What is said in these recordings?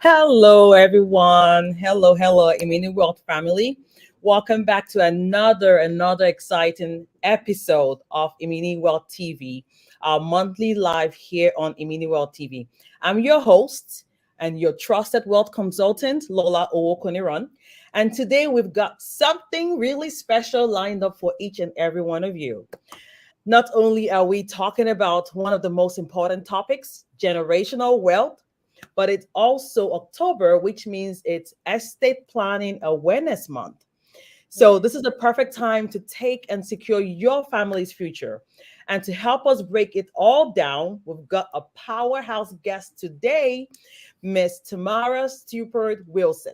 Hello, everyone. Hello, IminiWealth family. Welcome back to another exciting episode of IminiWealth TV, our monthly live here on IminiWealth TV. I'm your host and your trusted wealth consultant, Lola Owokoniran. And today we've got something really special lined up for each and every one of you. Not only are we talking about one of the most important topics, generational wealth, but it's also October, which means it's Estate Planning Awareness Month. So, this is the perfect time to take and secure your family's future. And to help us break it all down, we've got a powerhouse guest today, Miss Tamarra Stuppard-Wilson.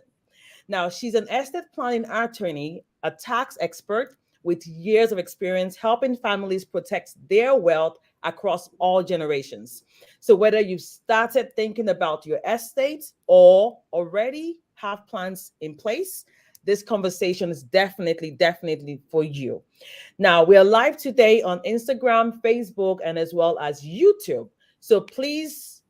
Now, she's an estate planning attorney, a tax expert with years of experience helping families protect their wealth across all generations. So, whether you've started thinking about your estate or already have plans in place, this conversation is definitely for you. Now, we are live today on Instagram, Facebook, and as well as YouTube. So, please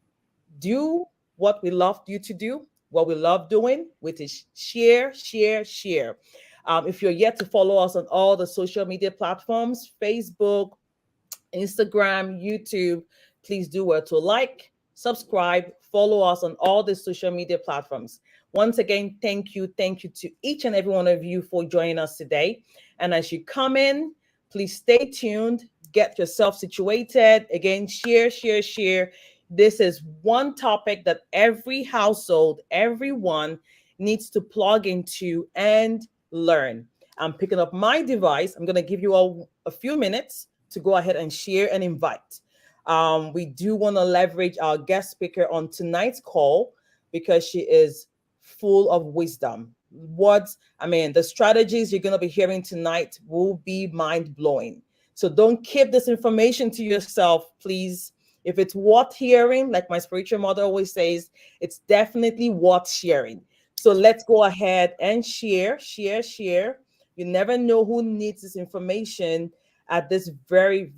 do what we love you to do, what we love doing, which is share. If you're yet to follow us on all the social media platforms, Facebook, Instagram, YouTube, please do well to like, subscribe, follow us on all the social media platforms. Once again, thank you to each and every one of you for joining us today. And as you come in, please stay tuned, get yourself situated. Again, share. This is one topic that every household, everyone needs to plug into and learn. I'm picking up my device. I'm going to give you all a few minutes to go ahead and share and invite. We do want to leverage our guest speaker on tonight's call because she is full of wisdom. The strategies you're going to be hearing tonight will be mind blowing. So don't keep this information to yourself, please. If it's worth hearing, like my spiritual mother always says, it's definitely worth sharing. So let's go ahead and share. You never know who needs this information at this very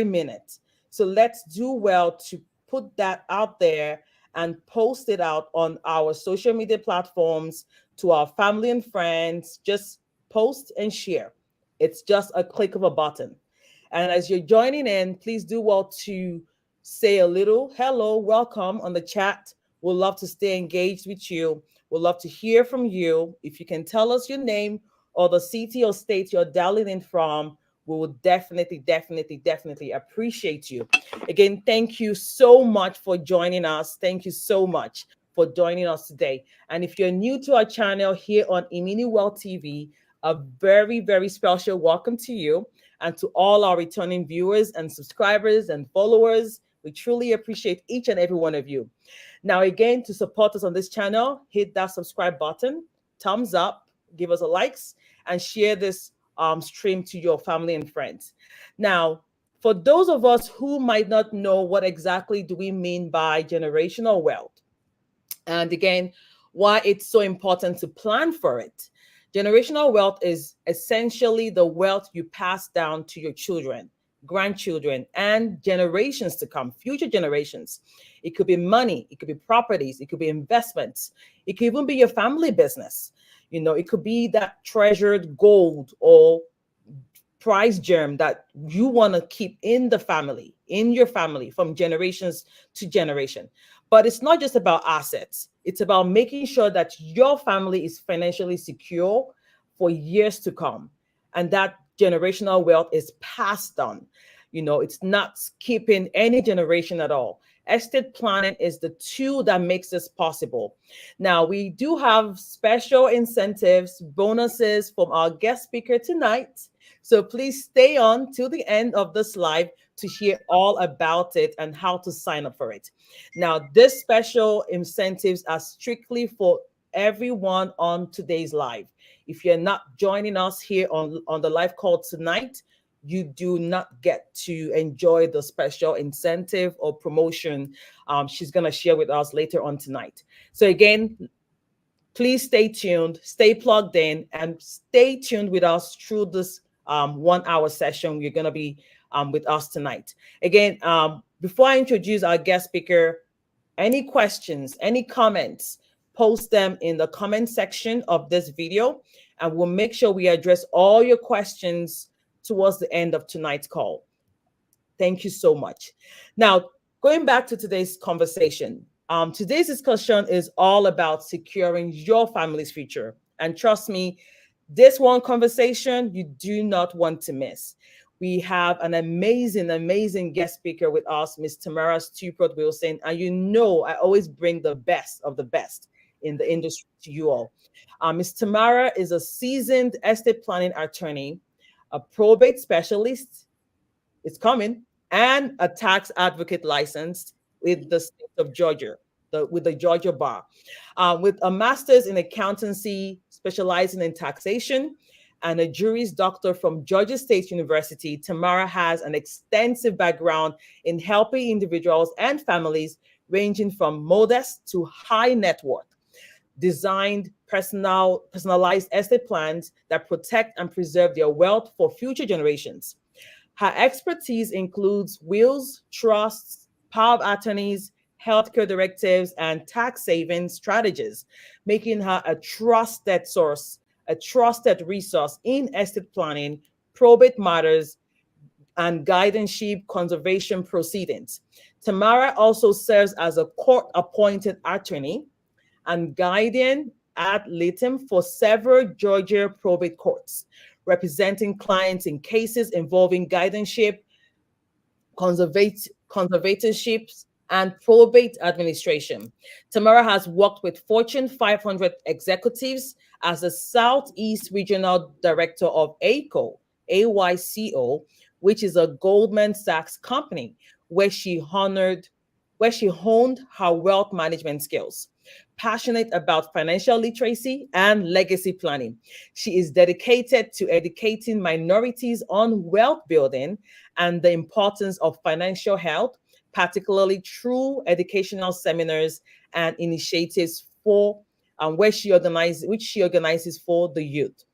minute. So let's do well to put that out there and post it out on our social media platforms to our family and friends. Just post and share. It's just a click of a button. And as you're joining in, please do well to say a little hello, welcome on the chat. We'd love to stay engaged with you. We'd love to hear from you. If you can tell us your name or the city or state you're dialing in from, we will definitely appreciate you. Again, thank you so much for joining us. Thank you so much for joining us today. And if you're new to our channel here on IminiWealthTV, a very special welcome to you and to all our returning viewers and subscribers and followers. We truly appreciate each and every one of you. Now, again, to support us on this channel, hit that subscribe button, thumbs up, give us a likes, and share this stream to your family and friends. Now, for those of us who might not know what exactly do we mean by generational wealth, and again, why it's so important to plan for it. Generational wealth is essentially the wealth you pass down to your children, grandchildren, and generations to come, future generations. It could be money, it could be properties, it could be investments, it could even be your family business. It could be that treasured gold or prize gem that you want to keep in your family from generations to generation. But it's not just about assets. It's about making sure that your family is financially secure for years to come. And that generational wealth is passed on. It's not skipping any generation at all. Estate planning is the tool that makes this possible. Now, we do have special incentives, bonuses from our guest speaker tonight. So please stay on till the end of this live to hear all about it and how to sign up for it. Now, these special incentives are strictly for everyone on today's live. If you're not joining us here on the live call tonight, you do not get to enjoy the special incentive or promotion she's going to share with us later on tonight. So again, please stay tuned, stay plugged in, and stay tuned with us through this 1 hour session. You're going to be with us tonight. Again, before I introduce our guest speaker, Any questions, any comments, post them in the comment section of this video, and we'll make sure we address all your questions towards the end of tonight's call. Thank you so much. Now, going back to today's conversation, today's discussion is all about securing your family's future. And trust me, this one conversation you do not want to miss. We have an amazing, amazing guest speaker with us, Ms. Tamarra Stuppard-Wilson. And you know, I always bring the best of the best in the industry to you all. Ms. Tamarra is a seasoned estate planning attorney, a probate specialist, it's coming, and a tax advocate licensed with the state of Georgia, with the Georgia Bar. With a master's in accountancy, specializing in taxation, and a Juris Doctor from Georgia State University, Tamarra has an extensive background in helping individuals and families ranging from modest to high net worth, designed personalized estate plans that protect and preserve their wealth for future generations. Her expertise includes wills, trusts, power of attorneys, healthcare directives, and tax saving strategies, making her a trusted source, a trusted resource in estate planning, probate matters, and guardianship conservation proceedings. Tamarra also serves as a court-appointed attorney and guardian ad litem for several Georgia probate courts, representing clients in cases involving guardianship, conservatorships, and probate administration. Tamarra has worked with Fortune 500 executives as the Southeast Regional Director of AYCO, which is a Goldman Sachs company, where she honed her wealth management skills. Passionate about financial literacy and legacy planning, she is dedicated to educating minorities on wealth building and the importance of financial health, particularly through educational seminars and initiatives for which she organizes for the youth.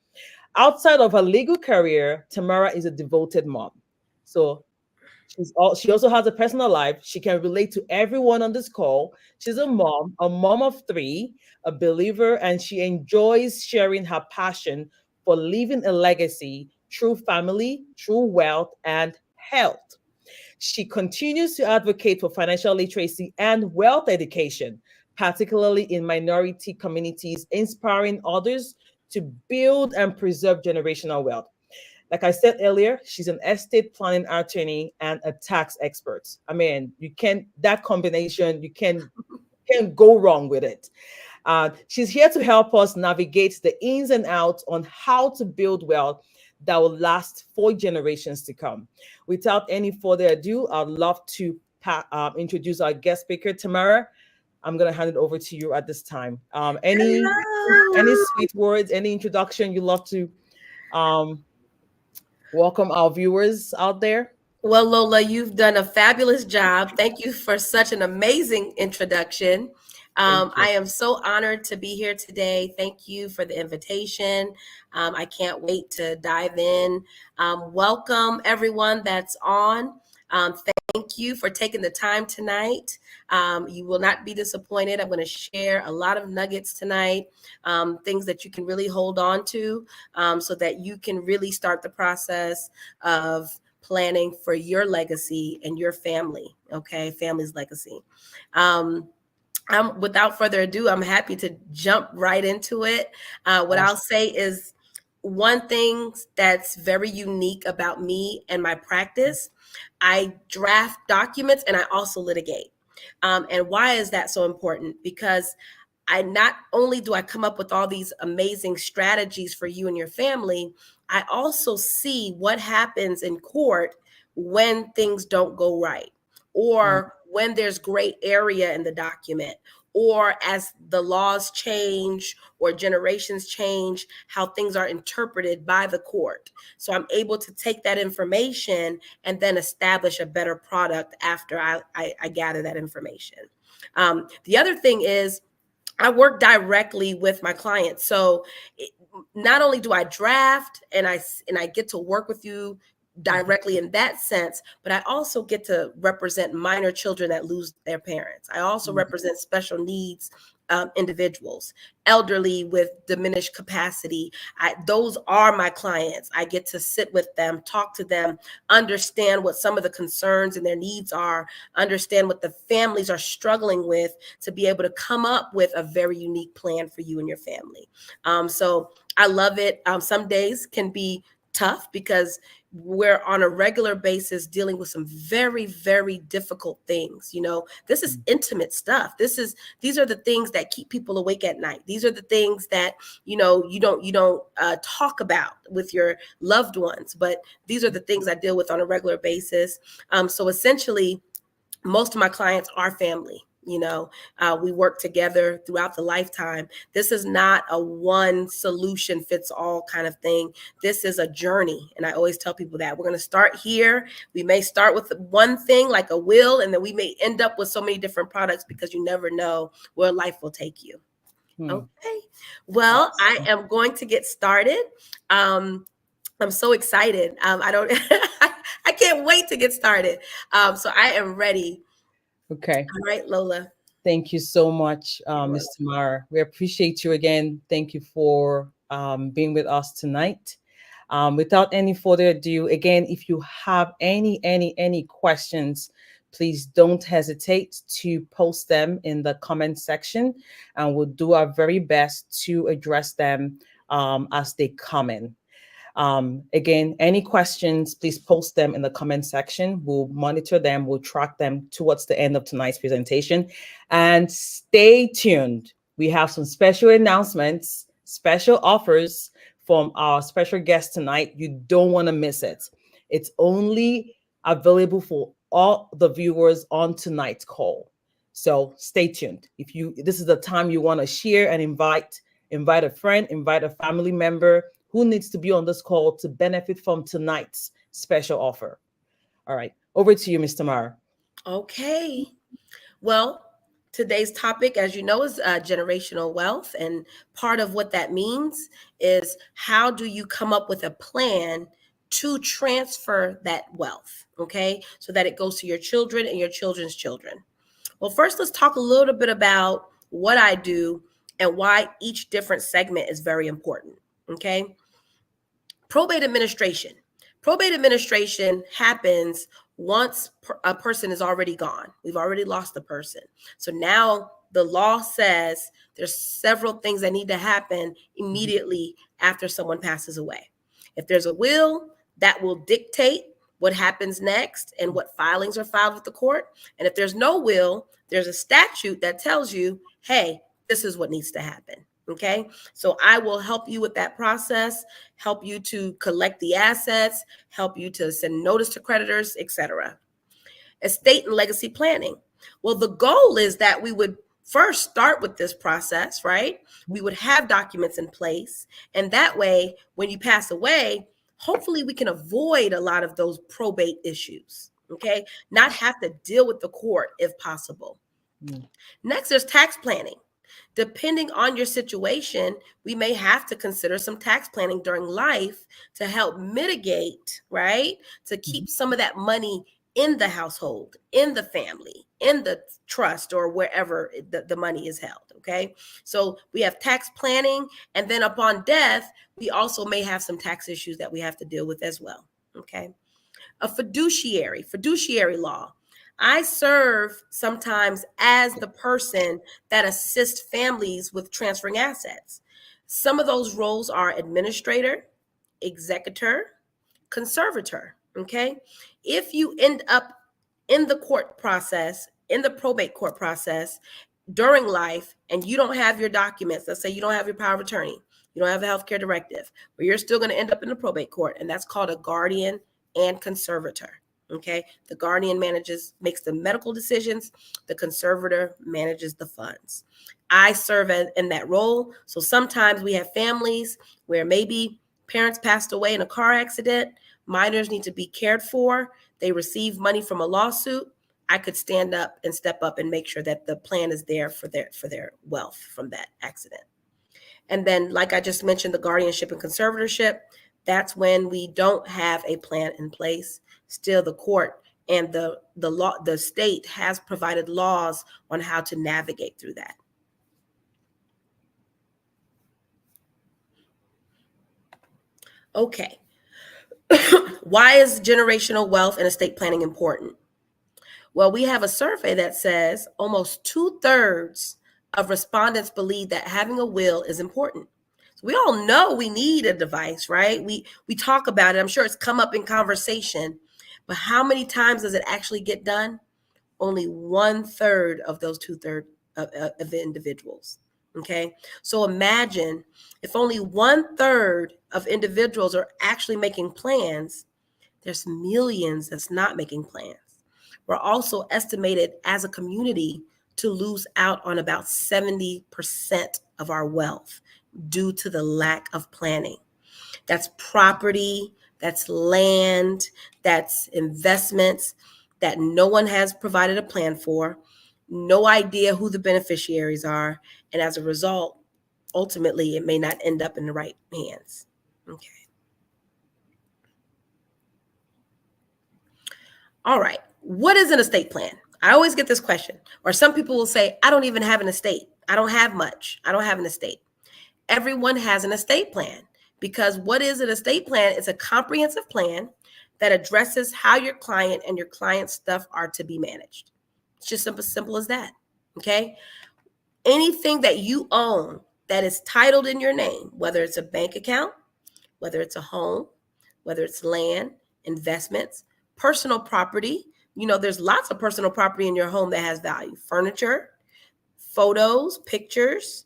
Outside of her legal career, Tamarra is a devoted mom. So she also has a personal life. She can relate to everyone on this call. She's a mom of three, a believer, and she enjoys sharing her passion for leaving a legacy through family, through wealth, and health. She continues to advocate for financial literacy and wealth education, particularly in minority communities, inspiring others to build and preserve generational wealth. Like I said earlier, she's an estate planning attorney and a tax expert. I mean, that combination, you can't go wrong with it. She's here to help us navigate the ins and outs on how to build wealth that will last for generations to come. Without any further ado, I'd love to introduce our guest speaker, Tamarra. I'm going to hand it over to you at this time. Any sweet words, any introduction you'd love to welcome our viewers out there? Well, Lola, you've done a fabulous job. Thank you for such an amazing introduction. I am so honored to be here today. Thank you for the invitation. I can't wait to dive in. Welcome everyone that's on. Thank you for taking the time tonight. You will not be disappointed. I'm going to share a lot of nuggets tonight, things that you can really hold on to, so that you can really start the process of planning for your legacy and your family. Okay, family's legacy. Without further ado, I'm happy to jump right into it. What I'll say is, one thing that's very unique about me and my practice, I draft documents and I also litigate. And why is that so important? Because not only do I come up with all these amazing strategies for you and your family, I also see what happens in court when things don't go right, or when there's gray area in the document, or as the laws change or generations change, how things are interpreted by the court. So I'm able to take that information and then establish a better product after I gather that information. The other thing is, I work directly with my clients. So not only do I draft and I get to work with you directly in that sense, but I also get to represent minor children that lose their parents. I also represent special needs individuals, elderly with diminished capacity. Those are my clients. I get to sit with them, talk to them, understand what some of the concerns and their needs are, understand what the families are struggling with, to be able to come up with a very unique plan for you and your family. So I love it. Some days can be tough because we're on a regular basis dealing with some very, very difficult things. You know, this is intimate stuff. These are the things that keep people awake at night. These are the things that, you know, you don't talk about with your loved ones, but these are the things I deal with on a regular basis. So essentially, most of my clients are family. You know, we work together throughout the lifetime. This is not a one solution fits all kind of thing. This is a journey. And I always tell people that we're going to start here. We may start with one thing like a will, and then we may end up with so many different products because you never know where life will take you. Okay. Well, I am going to get started. I'm so excited. I can't wait to get started. So I am ready. Okay. All right, Lola. Thank you so much, Ms. Tamarra. We appreciate you again. Thank you for being with us tonight. Without any further ado, again, if you have any questions, please don't hesitate to post them in the comment section, and we'll do our very best to address them as they come in. Again, any questions, please post them in the comment section. We'll monitor them. We'll track them towards the end of tonight's presentation. And stay tuned. We have some special announcements, special offers from our special guest tonight. You don't want to miss it. It's only available for all the viewers on tonight's call. So stay tuned. This is the time you want to share and invite a friend, invite a family member who needs to be on this call to benefit from tonight's special offer. All right, over to you, Ms. Tamarra. Okay. Well, today's topic, as you know, is generational wealth. And part of what that means is how do you come up with a plan to transfer that wealth, okay, so that it goes to your children and your children's children. Well, first, let's talk a little bit about what I do and why each different segment is very important, okay? Probate administration. Probate administration happens once a person is already gone. We've already lost the person. So now the law says there's several things that need to happen immediately after someone passes away. If there's a will, that will dictate what happens next and what filings are filed with the court. And if there's no will, there's a statute that tells you, hey, this is what needs to happen. Okay, so I will help you with that process, help you to collect the assets, help you to send notice to creditors, etc. Estate and legacy planning. Well, the goal is that we would first start with this process, right? We would have documents in place. And that way, when you pass away, hopefully we can avoid a lot of those probate issues, okay? Not have to deal with the court if possible. Next, there's tax planning. Depending on your situation, we may have to consider some tax planning during life to help mitigate, right? To keep some of that money in the household, in the family, in the trust, or wherever the money is held, okay? So we have tax planning, and then upon death, we also may have some tax issues that we have to deal with as well, okay? A fiduciary law. I serve sometimes as the person that assists families with transferring assets. Some of those roles are administrator, executor, conservator, okay? If you end up in the court process, in the probate court process during life, and you don't have your documents, let's say you don't have your power of attorney, you don't have a healthcare directive, but you're still going to end up in the probate court, and that's called a guardian and conservator. Okay, the guardian makes the medical decisions, the conservator manages the funds. I serve in that role. So sometimes we have families where maybe parents passed away in a car accident, minors need to be cared for, they receive money from a lawsuit. I could stand up and step up and make sure that the plan is there for their wealth from that accident. And then, like I just mentioned, the guardianship and conservatorship, That's when we don't have a plan in place. Still, the court and the state has provided laws on how to navigate through that. Okay. Why is generational wealth and estate planning important? Well, we have a survey that says almost 2/3 of respondents believe that having a will is important. So we all know we need a device, right? We talk about it. I'm sure it's come up in conversation, but how many times does it actually get done? Only 1/3 of those 2/3 of the individuals. Okay, so imagine if only 1/3 of individuals are actually making plans. There's millions that's not making plans. We're also estimated as a community to lose out on about 70% of our wealth due to the lack of planning. That's property, that's land, that's investments that no one has provided a plan for, no idea who the beneficiaries are, and as a result, ultimately, it may not end up in the right hands. Okay. All right. What is an estate plan? I always get this question, or some people will say, I don't even have an estate. I don't have much. I don't have an estate. Everyone has an estate plan, because what is an estate plan? It's a comprehensive plan that addresses how your client and your client's stuff are to be managed. It's just simple as that. Okay. Anything that you own that is titled in your name, whether it's a bank account, whether it's a home, whether it's land, investments, personal property. You know, there's lots of personal property in your home that has value. Furniture, photos, pictures,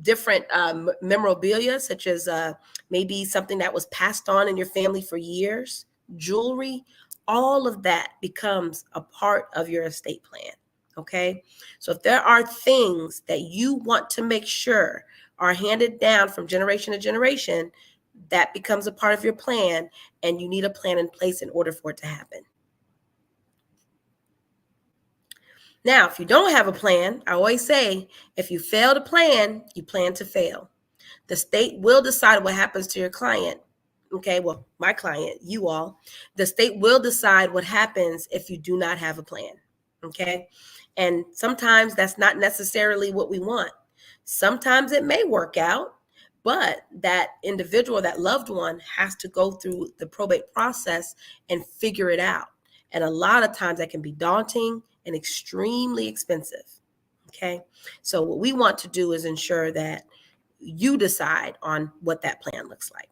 different memorabilia, such as maybe something that was passed on in your family for years, jewelry. All of that becomes a part of your estate plan. Okay, so if there are things that you want to make sure are handed down from generation to generation, that becomes a part of your plan, and you need a plan in place in order for it to happen. Now, if you don't have a plan, I always say, if you fail to plan, you plan to fail. The state will decide what happens to your client. Okay, well, my client, you all, the state will decide what happens if you do not have a plan. Okay, and sometimes that's not necessarily what we want. Sometimes it may work out, but that individual, that loved one, has to go through the probate process and figure it out. And a lot of times that can be daunting and extremely expensive. Okay, so what we want to do is ensure that you decide on what that plan looks like.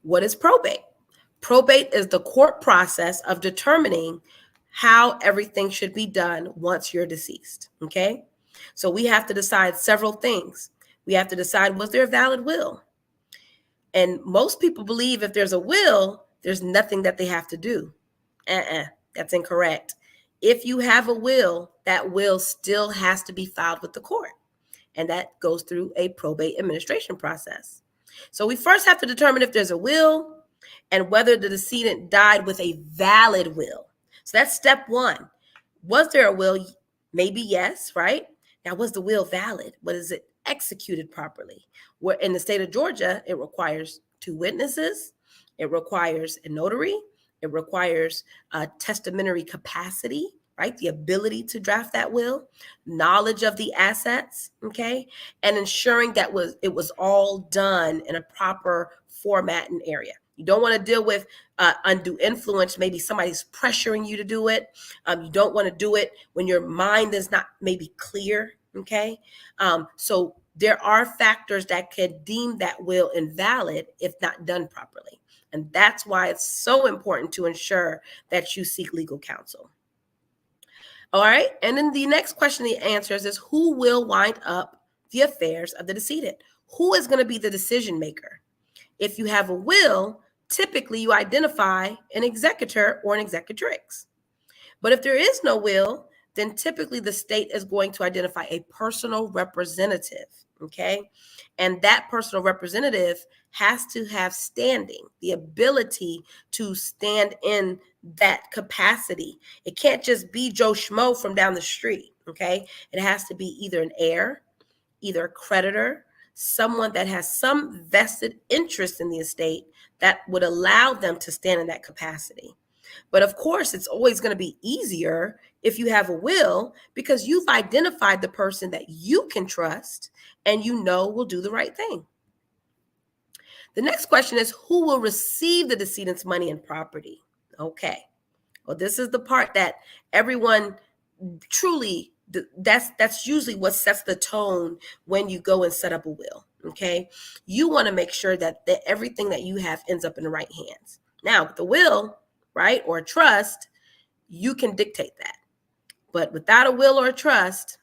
What is probate? Probate is the court process of determining how everything should be done once you're deceased. Okay, so we have to decide several things. We have to decide, was there a valid will? And most people believe if there's a will, there's nothing that they have to do. That's incorrect. If you have a will, that will still has to be filed with the court. And that goes through a probate administration process. So we first have to determine if there's a will and whether the decedent died with a valid will. So that's step one. Was there a will? Maybe yes, right? Now, was the will valid? Was it executed properly? Where in the state of Georgia, it requires 2 witnesses. It requires a notary. It requires testamentary capacity, right? The ability to draft that will, knowledge of the assets, okay? And ensuring that it was all done in a proper format and area. You don't want to deal with undue influence. Maybe somebody's pressuring you to do it. You don't want to do it when your mind is not maybe clear, okay? So there are factors that could deem that will invalid if not done properly. And that's why it's so important to ensure that you seek legal counsel. All right. And then the next question he answers is, who will wind up the affairs of the decedent? Who is going to be the decision maker? If you have a will, typically you identify an executor or an executrix. But if there is no will, then typically the state is going to identify a personal representative, okay? And that personal representative has to have standing, the ability to stand in that capacity. It can't just be Joe Schmo from down the street, okay? It has to be either an heir, either a creditor, someone that has some vested interest in the estate that would allow them to stand in that capacity. But of course, it's always going to be easier if you have a will, because you've identified the person that you can trust and you know will do the right thing. The next question is, who will receive the decedent's money and property? Okay. Well, this is the part that everyone truly, that's usually what sets the tone when you go and set up a will. Okay. You want to make sure that everything that you have ends up in the right hands. Now, with the will, right, or a trust, you can dictate that. But without a will or a trust,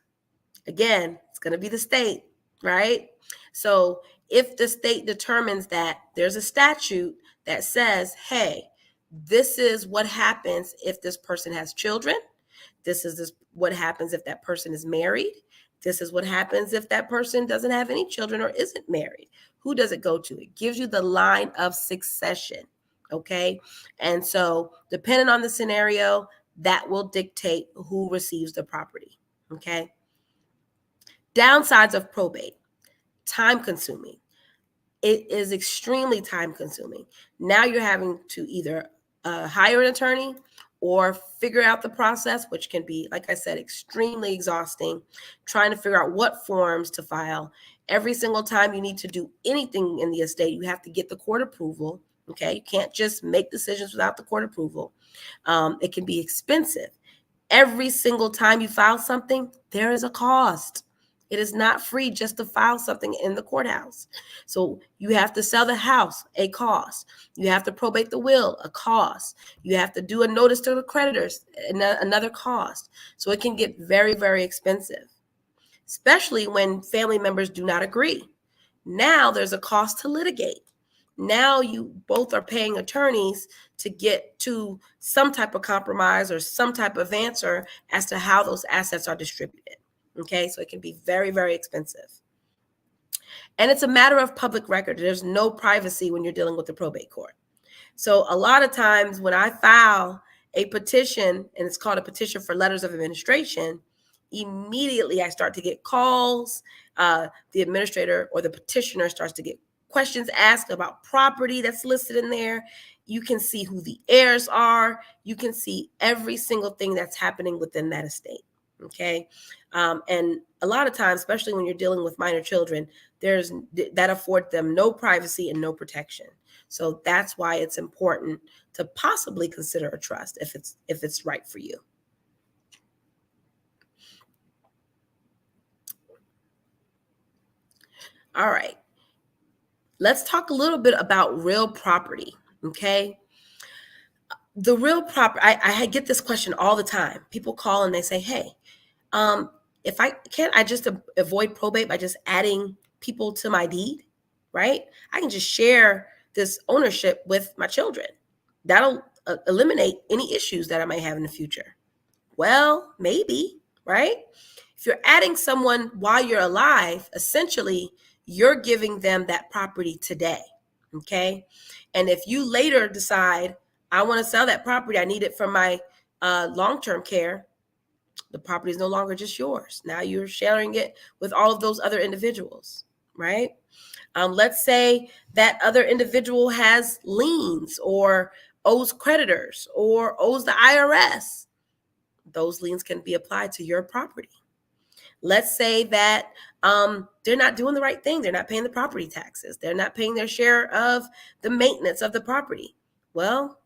again, it's going to be the state, right? So if the state determines that there's a statute that says, hey, this is what happens if this person has children. This is what happens if that person is married. This is what happens if that person doesn't have any children or isn't married. Who does it go to? It gives you the line of succession, okay? And so depending on the scenario, that will dictate who receives the property, okay? Downsides of probate: time consuming. It is extremely time consuming. Now you're having to either hire an attorney or figure out the process, which can be, like I said, extremely exhausting, trying to figure out what forms to file. Every single time you need to do anything in the estate, you have to get the court approval, okay? You can't just make decisions without the court approval. It can be expensive. Every single time you file something, there is a cost. It is not free just to file something in the courthouse. So you have to sell the house, a cost. You have to probate the will, a cost. You have to do a notice to the creditors, another cost. So it can get very, very expensive, especially when family members do not agree. Now there's a cost to litigate. Now you both are paying attorneys to get to some type of compromise or some type of answer as to how those assets are distributed. Okay, so it can be very, very expensive. And it's a matter of public record. There's no privacy when you're dealing with the probate court. So a lot of times when I file a petition, and it's called a petition for letters of administration, immediately I start to get calls. The administrator or the petitioner starts to get questions asked about property that's listed in there. You can see who the heirs are. You can see every single thing that's happening within that estate. Okay. And a lot of times, especially when you're dealing with minor children, that affords them no privacy and no protection. So that's why it's important to possibly consider a trust if it's right for you. All right. Let's talk a little bit about real property. Okay. The real property, I get this question all the time. People call and they say, hey, if can't I just avoid probate by just adding people to my deed, right? I can just share this ownership with my children. That'll eliminate any issues that I might have in the future. Well, maybe, right? If you're adding someone while you're alive, essentially you're giving them that property today, okay? And if you later decide, I want to sell that property, I need it for my long-term care, the property is no longer just yours. Now you're sharing it with all of those other individuals, right? Let's say that other individual has liens or owes creditors or owes the IRS. Those liens can be applied to your property. Let's say that they're not doing the right thing. They're not paying the property taxes. They're not paying their share of the maintenance of the property. Well,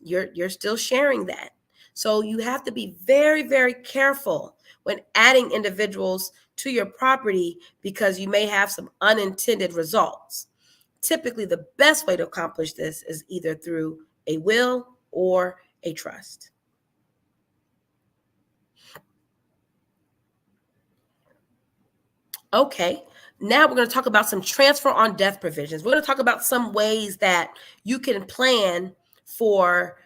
you're still sharing that. So you have to be very, very careful when adding individuals to your property because you may have some unintended results. Typically, the best way to accomplish this is either through a will or a trust. Okay, now we're going to talk about some transfer on death provisions. We're going to talk about some ways that you can plan for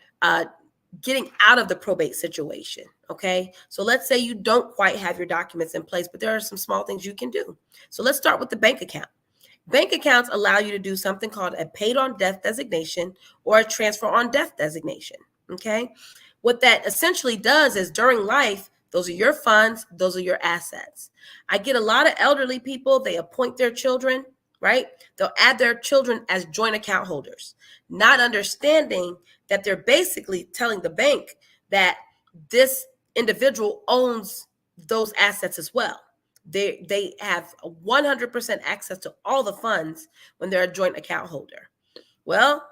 getting out of the probate situation, okay? So let's say you don't quite have your documents in place, but there are some small things you can do. So let's start with the bank account. Bank accounts allow you to do something called a paid on death designation or a transfer on death designation, okay? What that essentially does is during life, Those are your funds. Those are your assets. I get a lot of elderly people, they appoint their children, right? They'll add their children as joint account holders, not understanding that they're basically telling the bank that this individual owns those assets as well. They have 100% access to all the funds when they're a joint account holder. Well,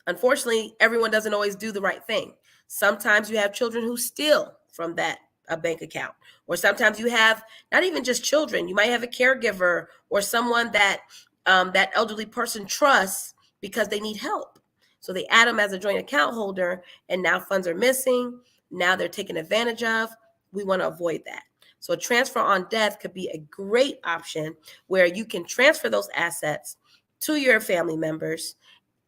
unfortunately, everyone doesn't always do the right thing. Sometimes you have children who steal from that a bank account, or sometimes you have not even just children. You might have a caregiver or someone that that elderly person trusts because they need help. So they add them as a joint account holder, and now funds are missing. Now they're taken advantage of. We want to avoid that. So a transfer on death could be a great option where you can transfer those assets to your family members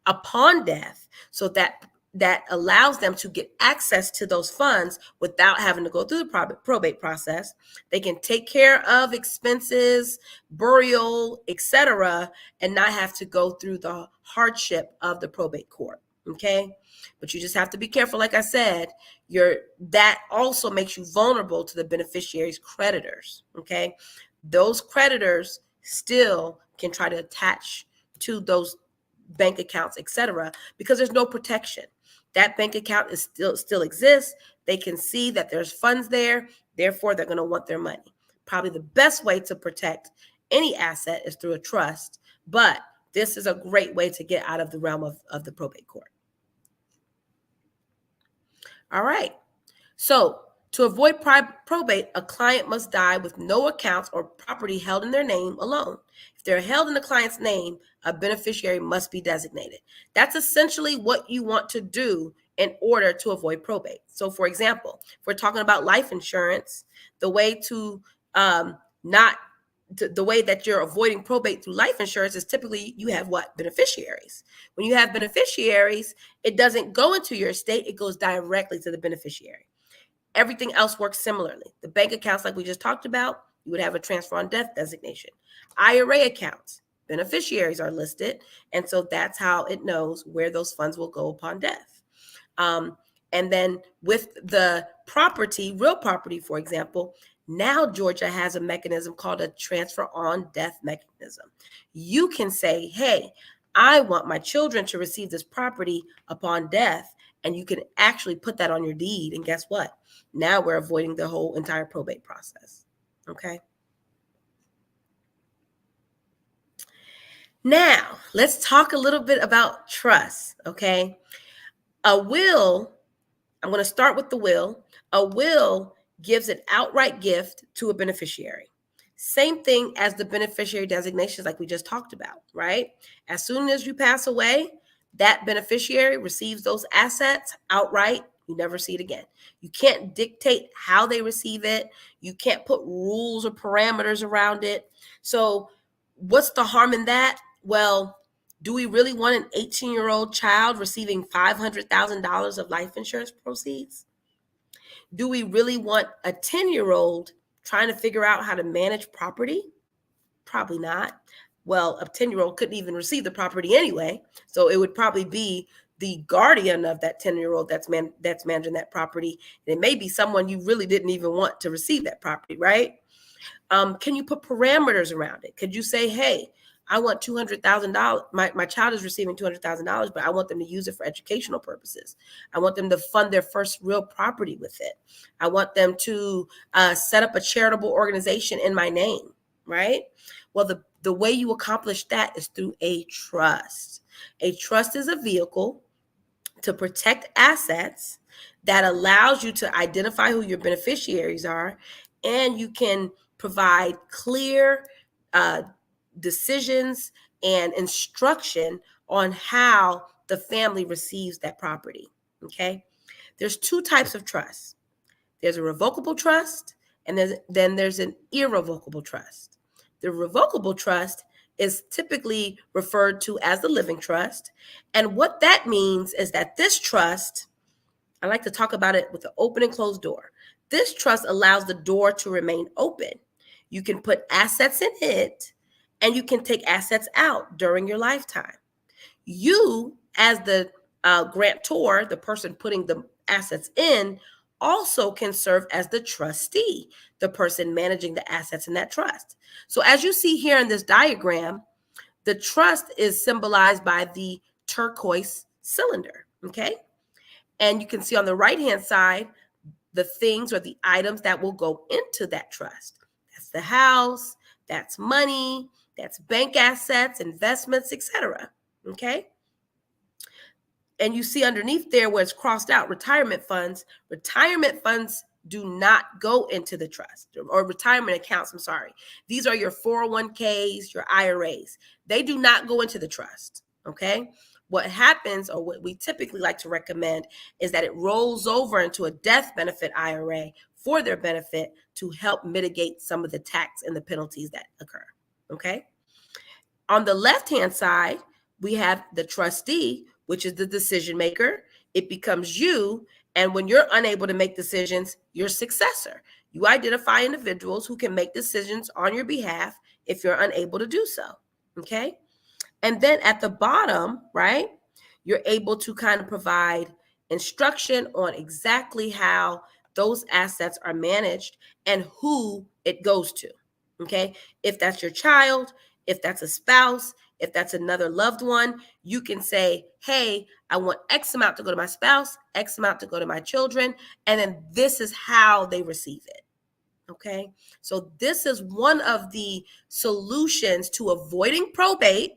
upon death, so that allows them to get access to those funds without having to go through the probate process. They can take care of expenses, burial, etc., and not have to go through the hardship of the probate court. Okay, but you just have to be careful. Like I said, that also makes you vulnerable to the beneficiary's creditors. Okay, those creditors still can try to attach to those bank accounts, etc., because there's no protection. That bank account is still exists. They can see that there's funds there. Therefore, they're going to want their money. Probably the best way to protect any asset is through a trust, but this is a great way to get out of the realm of the probate court. All right. So to avoid probate, a client must die with no accounts or property held in their name alone. If they're held in the client's name, a beneficiary must be designated. That's essentially what you want to do in order to avoid probate. So for example, if we're talking about life insurance, the way that you're avoiding probate through life insurance is typically you have what? Beneficiaries. When you have beneficiaries, it doesn't go into your estate, it goes directly to the beneficiary. Everything else works similarly. The bank accounts, like we just talked about, you would have a transfer on death designation. IRA accounts, beneficiaries are listed, and so that's how it knows where those funds will go upon death. And then with the property, real property, for example, now Georgia has a mechanism called a transfer on death mechanism. You can say, hey, I want my children to receive this property upon death, and you can actually put that on your deed. And guess what? Now we're avoiding the whole entire probate process. Okay. Now, let's talk a little bit about trust. Okay. A will, I'm going to start with the will. A will gives an outright gift to a beneficiary. Same thing as the beneficiary designations like we just talked about, right? As soon as you pass away, that beneficiary receives those assets outright. You never see it again. You can't dictate how they receive it. You can't put rules or parameters around it. So what's the harm in that? Well, do we really want an 18-year-old child receiving $500,000 of life insurance proceeds? Do we really want a 10-year-old trying to figure out how to manage property? Probably not. Well, a 10-year-old couldn't even receive the property anyway. So it would probably be the guardian of that 10-year-old that's managing that property. And it may be someone you really didn't even want to receive that property, right? Can you put parameters around it? Could you say, hey, I want $200,000. My child is receiving $200,000, but I want them to use it for educational purposes. I want them to fund their first real property with it. I want them to set up a charitable organization in my name, right? Well, the way you accomplish that is through a trust. A trust is a vehicle to protect assets that allows you to identify who your beneficiaries are, and you can provide clear decisions and instruction on how the family receives that property. Okay, there's two types of trust. There's a revocable trust, and then there's an irrevocable trust. The revocable trust is typically referred to as the living trust. And what that means is that this trust, I like to talk about it with an open and closed door. This trust allows the door to remain open. You can put assets in it, and you can take assets out during your lifetime. You, as the grantor, the person putting the assets in, also can serve as the trustee, the person managing the assets in that trust. So as you see here in this diagram, the trust is symbolized by the turquoise cylinder, okay? And you can see on the right-hand side, the things or the items that will go into that trust. That's the house, that's money, that's bank assets, investments, etc. Okay? And you see underneath there where it's crossed out, retirement funds. Retirement funds do not go into the trust, or retirement accounts, I'm sorry. These are your 401ks, your IRAs. They do not go into the trust, okay? What happens, or what we typically like to recommend, is that it rolls over into a death benefit IRA for their benefit to help mitigate some of the tax and the penalties that occur, okay? On the left-hand side, we have the trustee, which is the decision maker. It becomes you, and when you're unable to make decisions, your successor. You identify individuals who can make decisions on your behalf if you're unable to do so, okay? And then at the bottom, right, you're able to kind of provide instruction on exactly how those assets are managed and who it goes to, okay? If that's your child, if that's a spouse, if that's another loved one, you can say, hey, I want X amount to go to my spouse, X amount to go to my children, and then this is how they receive it, okay? So this is one of the solutions to avoiding probate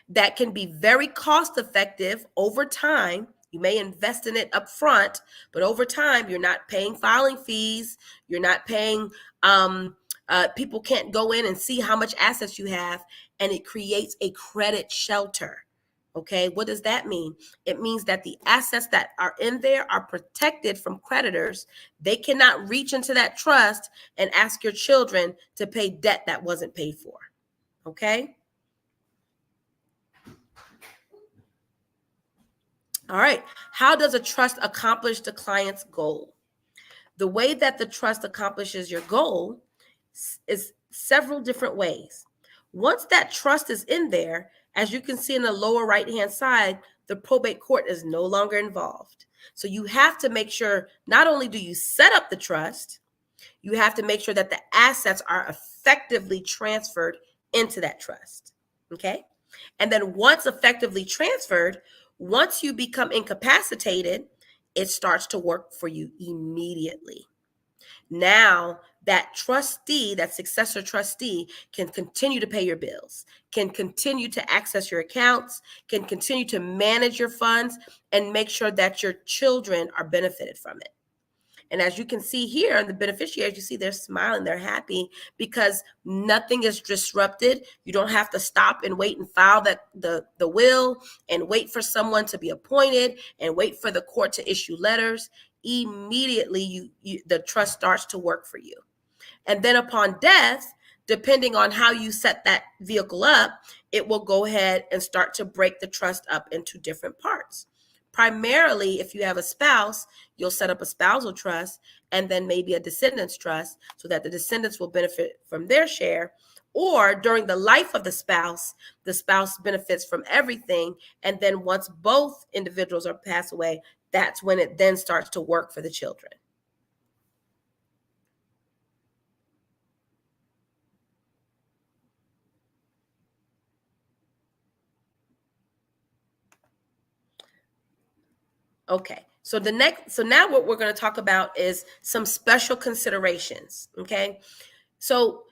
that can be very cost effective over time. You may invest in it up front, but over time, you're not paying filing fees. You're not paying, people can't go in and see how much assets you have, and it creates a credit shelter. Okay, what does that mean? It means that the assets that are in there are protected from creditors. They cannot reach into that trust and ask your children to pay debt that wasn't paid for. Okay? All right. How does a trust accomplish the client's goal? The way that the trust accomplishes your goal is several different ways. Once that trust is in there, as you can see in the lower right-hand side, the probate court is no longer involved. So you have to make sure not only do you set up the trust, you have to make sure that the assets are effectively transferred into that trust. Okay? And then once effectively transferred, once you become incapacitated, it starts to work for you immediately. Now, that trustee, that successor trustee, can continue to pay your bills, can continue to access your accounts, can continue to manage your funds, and make sure that your children are benefited from it. And as you can see here, the beneficiaries, you see they're smiling, they're happy because nothing is disrupted. You don't have to stop and wait and file the will and wait for someone to be appointed and wait for the court to issue letters. Immediately, the trust starts to work for you. And then upon death, depending on how you set that vehicle up, it will go ahead and start to break the trust up into different parts. Primarily, if you have a spouse, you'll set up a spousal trust and then maybe a descendants trust so that the descendants will benefit from their share. Or during the life of the spouse benefits from everything. And then once both individuals are passed away, that's when it then starts to work for the children. Okay, so now what we're going to talk about is some special considerations. Okay, so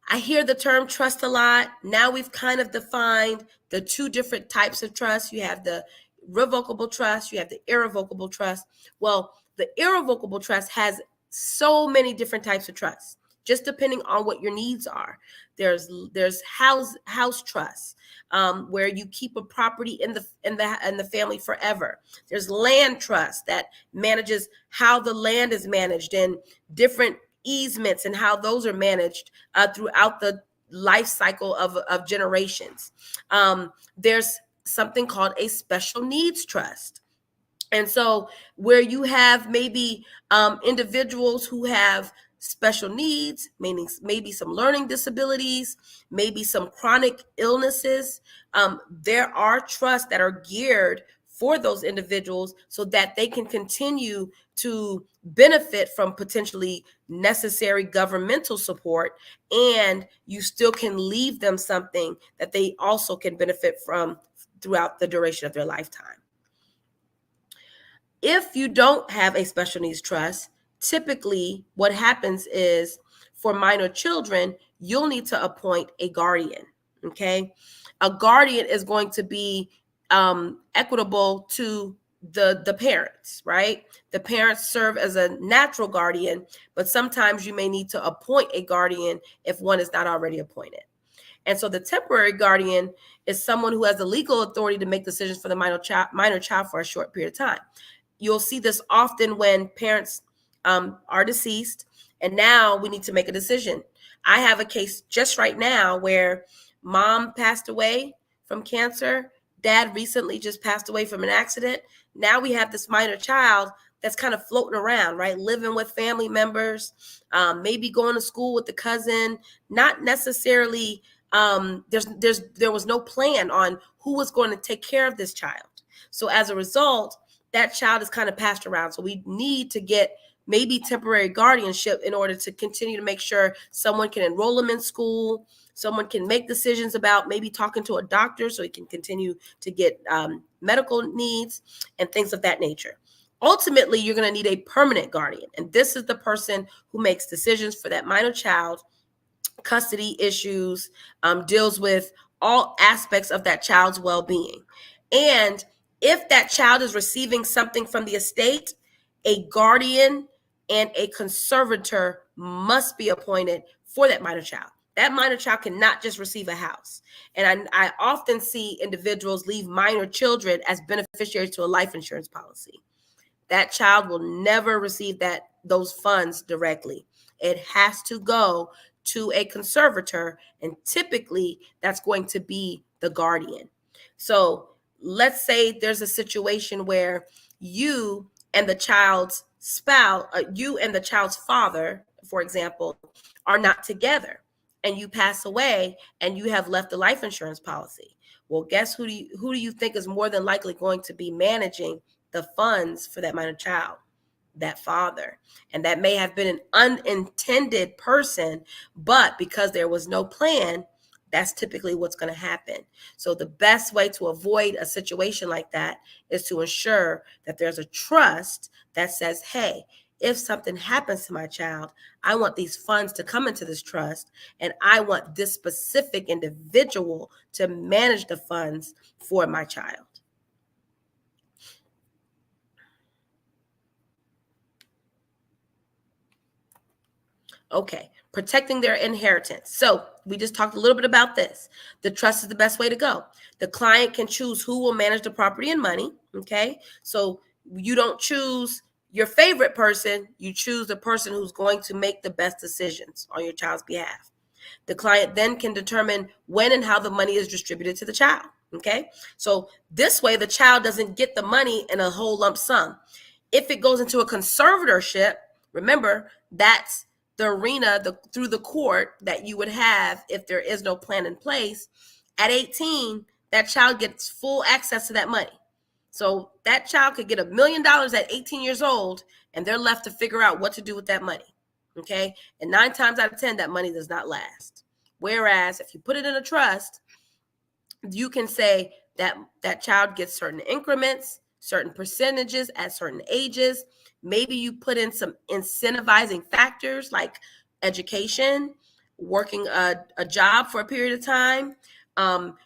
I hear the term trust a lot. Now we've kind of defined the two different types of trust. You have the revocable trust, you have the irrevocable trust. Well, the irrevocable trust has so many different types of trusts, just depending on what your needs are. There's house trusts, where you keep a property in the family forever. There's land trust that manages how the land is managed and different easements and how those are managed throughout the life cycle of generations. There's something called a special needs trust. And so where you have maybe individuals who have special needs, meaning maybe some learning disabilities, maybe some chronic illnesses, there are trusts that are geared for those individuals so that they can continue to benefit from potentially necessary governmental support, and you still can leave them something that they also can benefit from throughout the duration of their lifetime. If you don't have a special needs trust, typically what happens is for minor children, you'll need to appoint a guardian, okay? A guardian is going to be equitable to the parents, right? The parents serve as a natural guardian, but sometimes you may need to appoint a guardian if one is not already appointed. And so the temporary guardian is someone who has the legal authority to make decisions for the minor child for a short period of time. You'll see this often when parents are deceased, and now we need to make a decision. I have a case just right now where mom passed away from cancer. Dad recently just passed away from an accident. Now we have this minor child that's kind of floating around, right? Living with family members, maybe going to school with the cousin, not necessarily, there was no plan on who was going to take care of this child. So as a result, that child is kind of passed around. So we need to get maybe temporary guardianship in order to continue to make sure someone can enroll them in school, someone can make decisions about maybe talking to a doctor so he can continue to get medical needs and things of that nature. Ultimately, you're going to need a permanent guardian. And this is the person who makes decisions for that minor child, custody issues, deals with all aspects of that child's well-being. And if that child is receiving something from the estate, a guardian and a conservator must be appointed for that minor child. That minor child cannot just receive a house. And I often see individuals leave minor children as beneficiaries to a life insurance policy. That child will never receive those funds directly. It has to go to a conservator, and typically that's going to be the guardian. So let's say there's a situation where you and the child's spouse, you and the child's father, for example, are not together, and you pass away and you have left the life insurance policy. Well, guess who do you think is more than likely going to be managing the funds for that minor child? That father. And that may have been an unintended person, but because there was no plan, that's typically what's going to happen. So the best way to avoid a situation like that is to ensure that there's a trust that says, hey, if something happens to my child, I want these funds to come into this trust, and I want this specific individual to manage the funds for my child. Okay, protecting their inheritance. So we just talked a little bit about this. The trust is the best way to go. The client can choose who will manage the property and money, okay? So you don't choose your favorite person, you choose the person who's going to make the best decisions on your child's behalf. The client then can determine when and how the money is distributed to the child, okay? So this way the child doesn't get the money in a whole lump sum. If it goes into a conservatorship, remember, that's the arena through the court that you would have if there is no plan in place. At 18, that child gets full access to that money. So that child could get $1 million at 18 years old, and they're left to figure out what to do with that money, okay? And 9 times out of 10, that money does not last. Whereas if you put it in a trust, you can say that that child gets certain increments, certain percentages at certain ages. Maybe you put in some incentivizing factors like education, working a job for a period of time,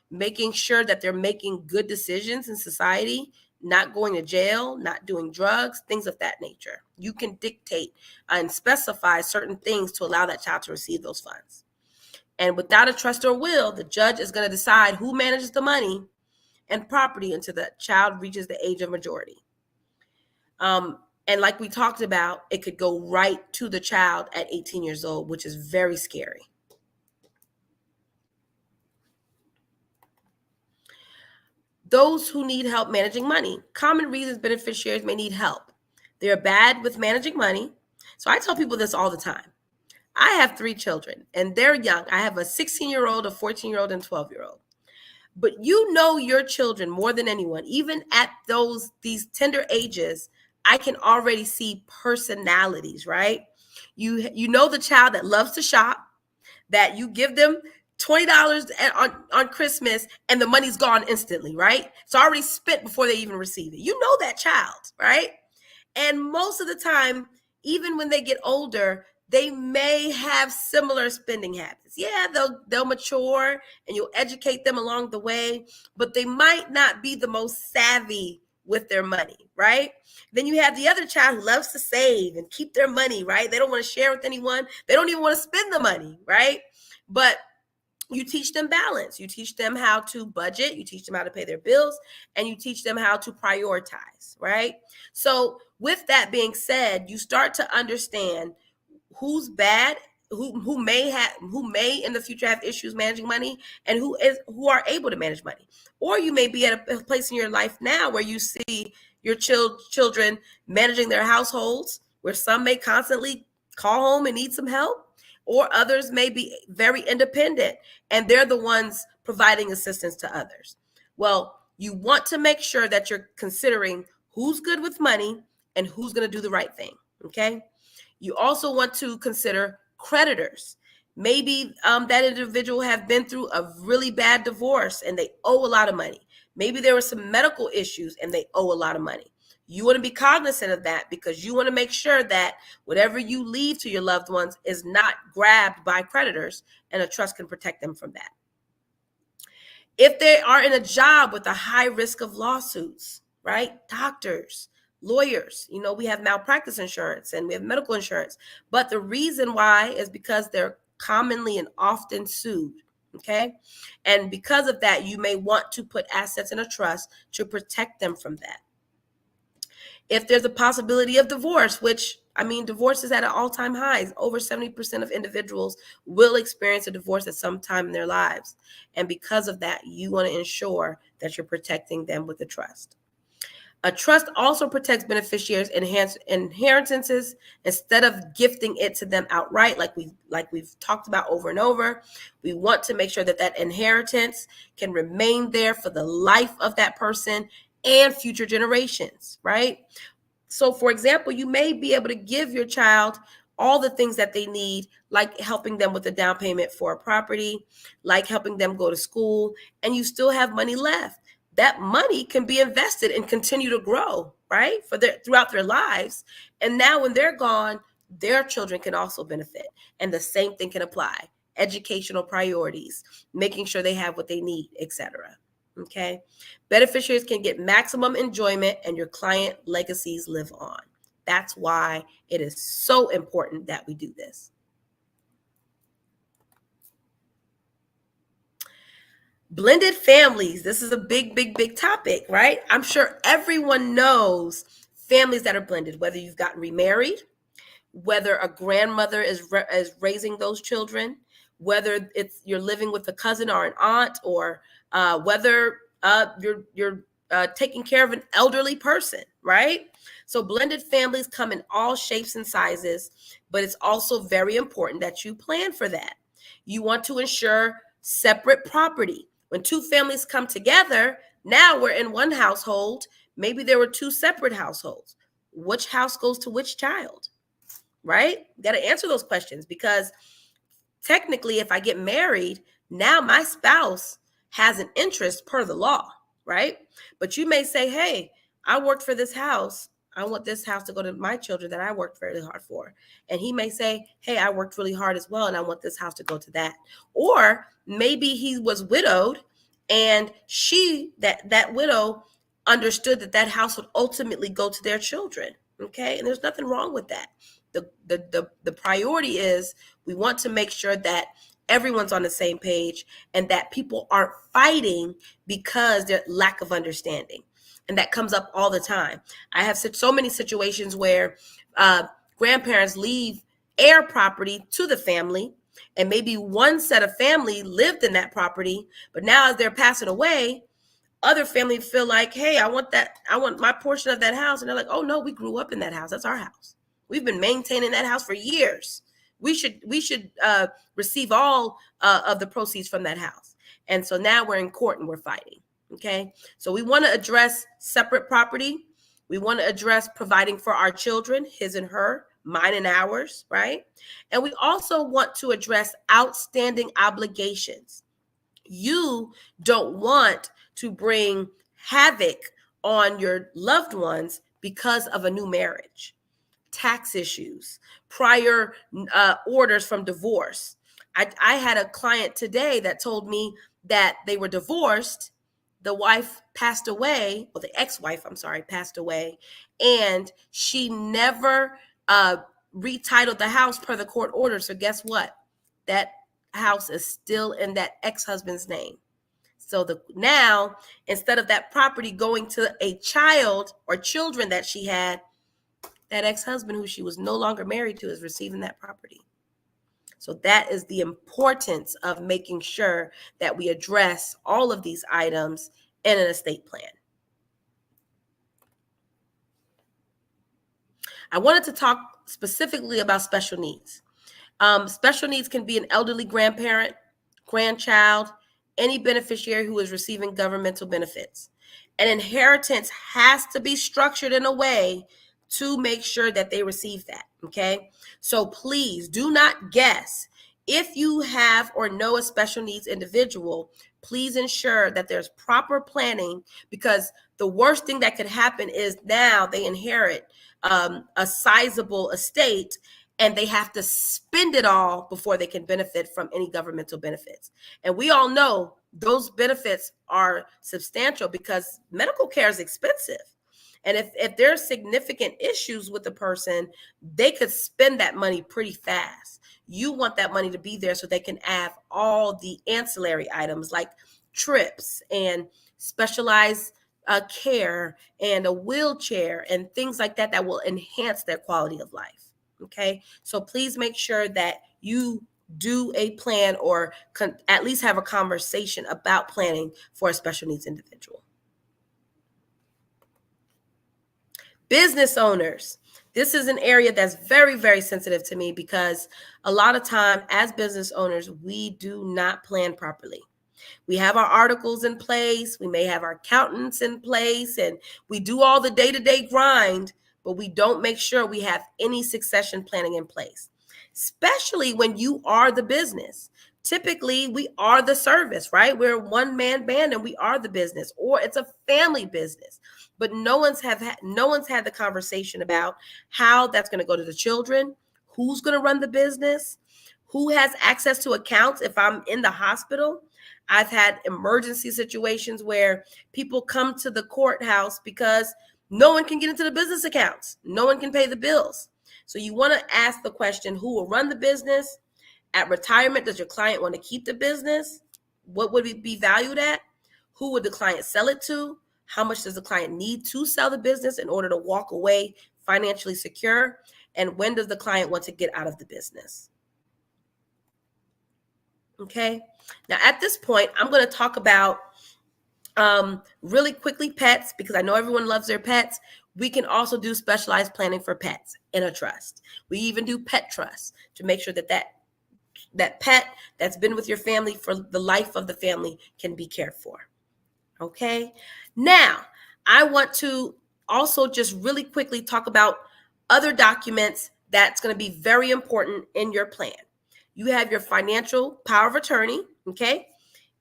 making sure that they're making good decisions in society, not going to jail, not doing drugs, things of that nature. You can dictate and specify certain things to allow that child to receive those funds. And without a trust or will, the judge is going to decide who manages the money and property until the child reaches the age of majority. And like we talked about, it could go right to the child at 18 years old, which is very scary. Those who need help managing money. Common reasons beneficiaries may need help. They're bad with managing money. So I tell people this all the time. I have 3 children, and they're young. I have a 16-year-old, a 14-year-old, and a 12-year-old. But you know your children more than anyone. Even at these tender ages, I can already see personalities, right? You know the child that loves to shop, that you give them $20 on Christmas and the money's gone instantly, right? It's already spent before they even receive it. You know that child, right? And most of the time, even when they get older, they may have similar spending habits. Yeah, they'll mature and you'll educate them along the way, but they might not be the most savvy with their money, right? Then you have the other child who loves to save and keep their money, right? They don't want to share with anyone. They don't even want to spend the money, right? But you teach them balance. You teach them how to budget. You teach them how to pay their bills, and you teach them how to prioritize, right? So with that being said, you start to understand who's bad, who may in the future have issues managing money, and who are able to manage money. Or you may be at a place in your life now where you see your children managing their households, where some may constantly call home and need some help, or others may be very independent and they're the ones providing assistance to others. Well, you want to make sure that you're considering who's good with money and who's going to do the right thing, okay? You also want to consider creditors. Maybe that individual have been through a really bad divorce and they owe a lot of money. Maybe there were some medical issues and they owe a lot of money. You want to be cognizant of that because you want to make sure that whatever you leave to your loved ones is not grabbed by creditors, and a trust can protect them from that. If they are in a job with a high risk of lawsuits, right? Doctors, lawyers, we have malpractice insurance and we have medical insurance. But the reason why is because they're commonly and often sued, okay? And because of that, you may want to put assets in a trust to protect them from that. If there's a possibility of divorce, which, divorce is at an all-time high. Over 70% of individuals will experience a divorce at some time in their lives. And because of that, you want to ensure that you're protecting them with a trust. A trust also protects beneficiaries' inheritances instead of gifting it to them outright, like we've talked about over and over. We want to make sure that that inheritance can remain there for the life of that person and future generations, right? So, for example, you may be able to give your child all the things that they need, like helping them with the down payment for a property, like helping them go to school, and you still have money left. That money can be invested and continue to grow, right, throughout their lives. And now when they're gone, their children can also benefit. And the same thing can apply. Educational priorities, making sure they have what they need, etc. Okay. Beneficiaries can get maximum enjoyment and your client legacies live on. That's why it is so important that we do this. Blended families. This is a big, big, big topic, right? I'm sure everyone knows families that are blended, whether you've gotten remarried, whether a grandmother is raising those children, whether you're living with a cousin or an aunt, or whether you're taking care of an elderly person, right? So blended families come in all shapes and sizes, but it's also very important that you plan for that. You want to ensure separate property. When two families come together, now we're in one household. Maybe there were two separate households. Which house goes to which child, right? You got to answer those questions, because technically, if I get married, now my spouse has an interest per the law, right? But you may say, hey, I worked for this house. I want this house to go to my children that I worked very hard for. And he may say, hey, I worked really hard as well, and I want this house to go to that. Or maybe he was widowed, and that widow understood that house would ultimately go to their children, okay? And there's nothing wrong with that. The priority is we want to make sure that everyone's on the same page and that people aren't fighting because there's lack of understanding. And that comes up all the time. I have so many situations where grandparents leave heir property to the family, and maybe one set of family lived in that property, but now as they're passing away, other family feel like, hey, I want my portion of that house. And they're like, oh no, we grew up in that house. That's our house. We've been maintaining that house for years. We should receive all of the proceeds from that house. And so now we're in court and we're fighting. Okay. So we want to address separate property. We want to address providing for our children, his and her, mine and ours, right? And we also want to address outstanding obligations. You don't want to bring havoc on your loved ones because of a new marriage, tax issues, prior orders from divorce. I had a client today that told me that they were divorced. The wife passed away, or the ex-wife, I'm sorry, passed away, and she never retitled the house per the court order. So guess what? That house is still in that ex-husband's name. So now, instead of that property going to a child or children that she had, that ex-husband who she was no longer married to is receiving that property. So that is the importance of making sure that we address all of these items in an estate plan. I wanted to talk specifically about special needs. Special needs can be an elderly grandparent, grandchild, any beneficiary who is receiving governmental benefits. An inheritance has to be structured in a way to make sure that they receive that, okay? So please do not guess. If you have or know a special needs individual, please ensure that there's proper planning, because the worst thing that could happen is now they inherit a sizable estate and they have to spend it all before they can benefit from any governmental benefits. And we all know those benefits are substantial because medical care is expensive. And if there's significant issues with the person, they could spend that money pretty fast. You want that money to be there so they can have all the ancillary items like trips and specialized care and a wheelchair and things like that that will enhance their quality of life. Okay, so please make sure that you do a plan or at least have a conversation about planning for a special needs individual. Business owners. This is an area that's very, very sensitive to me because a lot of time as business owners, we do not plan properly. We have our articles in place. We may have our accountants in place, and we do all the day-to-day grind, but we don't make sure we have any succession planning in place, especially when you are the business. Typically, we are the service, right? We're a one-man band and we are the business, or it's a family business. But no one's had the conversation about how that's going to go to the children, who's going to run the business, who has access to accounts if I'm in the hospital. I've had emergency situations where people come to the courthouse because no one can get into the business accounts. No one can pay the bills. So you want to ask the question, who will run the business? At retirement, does your client want to keep the business? What would it be valued at? Who would the client sell it to? How much does the client need to sell the business in order to walk away financially secure? And when does the client want to get out of the business? Okay. Now, at this point, I'm going to talk about really quickly pets, because I know everyone loves their pets. We can also do specialized planning for pets in a trust. We even do pet trusts to make sure that that pet that's been with your family for the life of the family can be cared for. Okay. Now, I want to also just really quickly talk about other documents that's going to be very important in your plan. You have your financial power of attorney. Okay.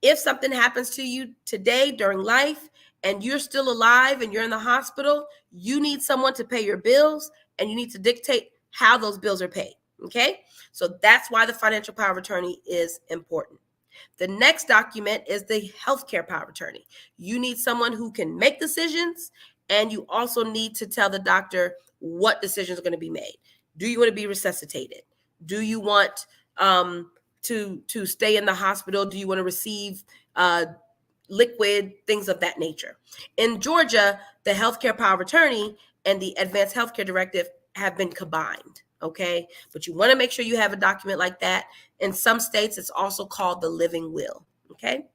If something happens to you today during life and you're still alive and you're in the hospital, you need someone to pay your bills and you need to dictate how those bills are paid. Okay. So that's why the financial power of attorney is important. The next document is the healthcare power of attorney. You need someone who can make decisions, and you also need to tell the doctor what decisions are going to be made. Do you want to be resuscitated? Do you want to stay in the hospital? Do you want to receive liquid, things of that nature? In Georgia, the healthcare power of attorney and the advanced healthcare directive have been combined. Okay, but you want to make sure you have a document like that. In some states, it's also called the living will. Okay,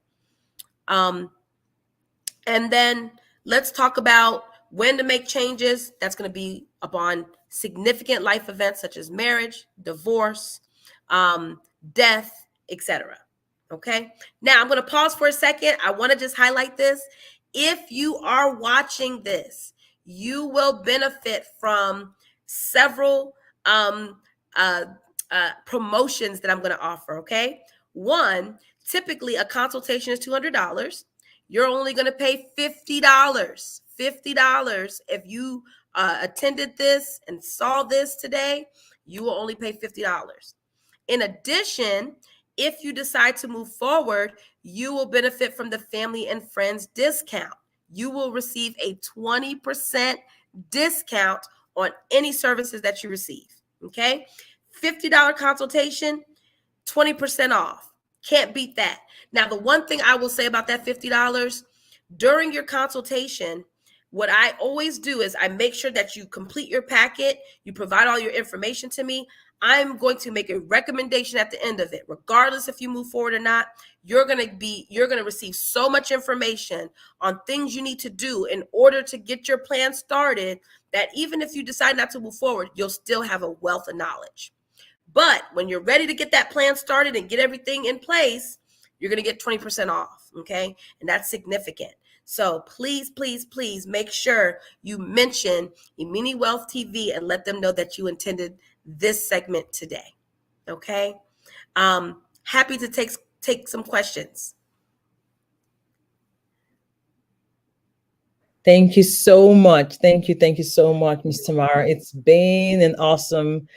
and then let's talk about when to make changes. That's going to be upon significant life events such as marriage, divorce, death, etc. Okay. Now I'm going to pause for a second. I want to just highlight this. If you are watching this, you will benefit from several promotions that I'm going to offer. Okay. One, typically a consultation is $200. You're only going to pay $50. $50. If you attended this and saw this today, you will only pay $50. In addition, if you decide to move forward, you will benefit from the family and friends discount. You will receive a 20% discount on any services that you receive. Okay? $50 consultation, 20% off. Can't beat that. Now, the one thing I will say about that $50, during your consultation, what I always do is I make sure that you complete your packet, you provide all your information to me. I'm going to make a recommendation at the end of it. Regardless if you move forward or not, you're going to receive so much information on things you need to do in order to get your plan started that even if you decide not to move forward, you'll still have a wealth of knowledge. But when you're ready to get that plan started and get everything in place, you're going to get 20% off, okay? And that's significant. So please, please, please make sure you mention IminiWealthTV and let them know that you intended this segment today, okay? Happy to take some questions. Thank you so much. Thank you so much, Ms. Tamarra. It's been an awesome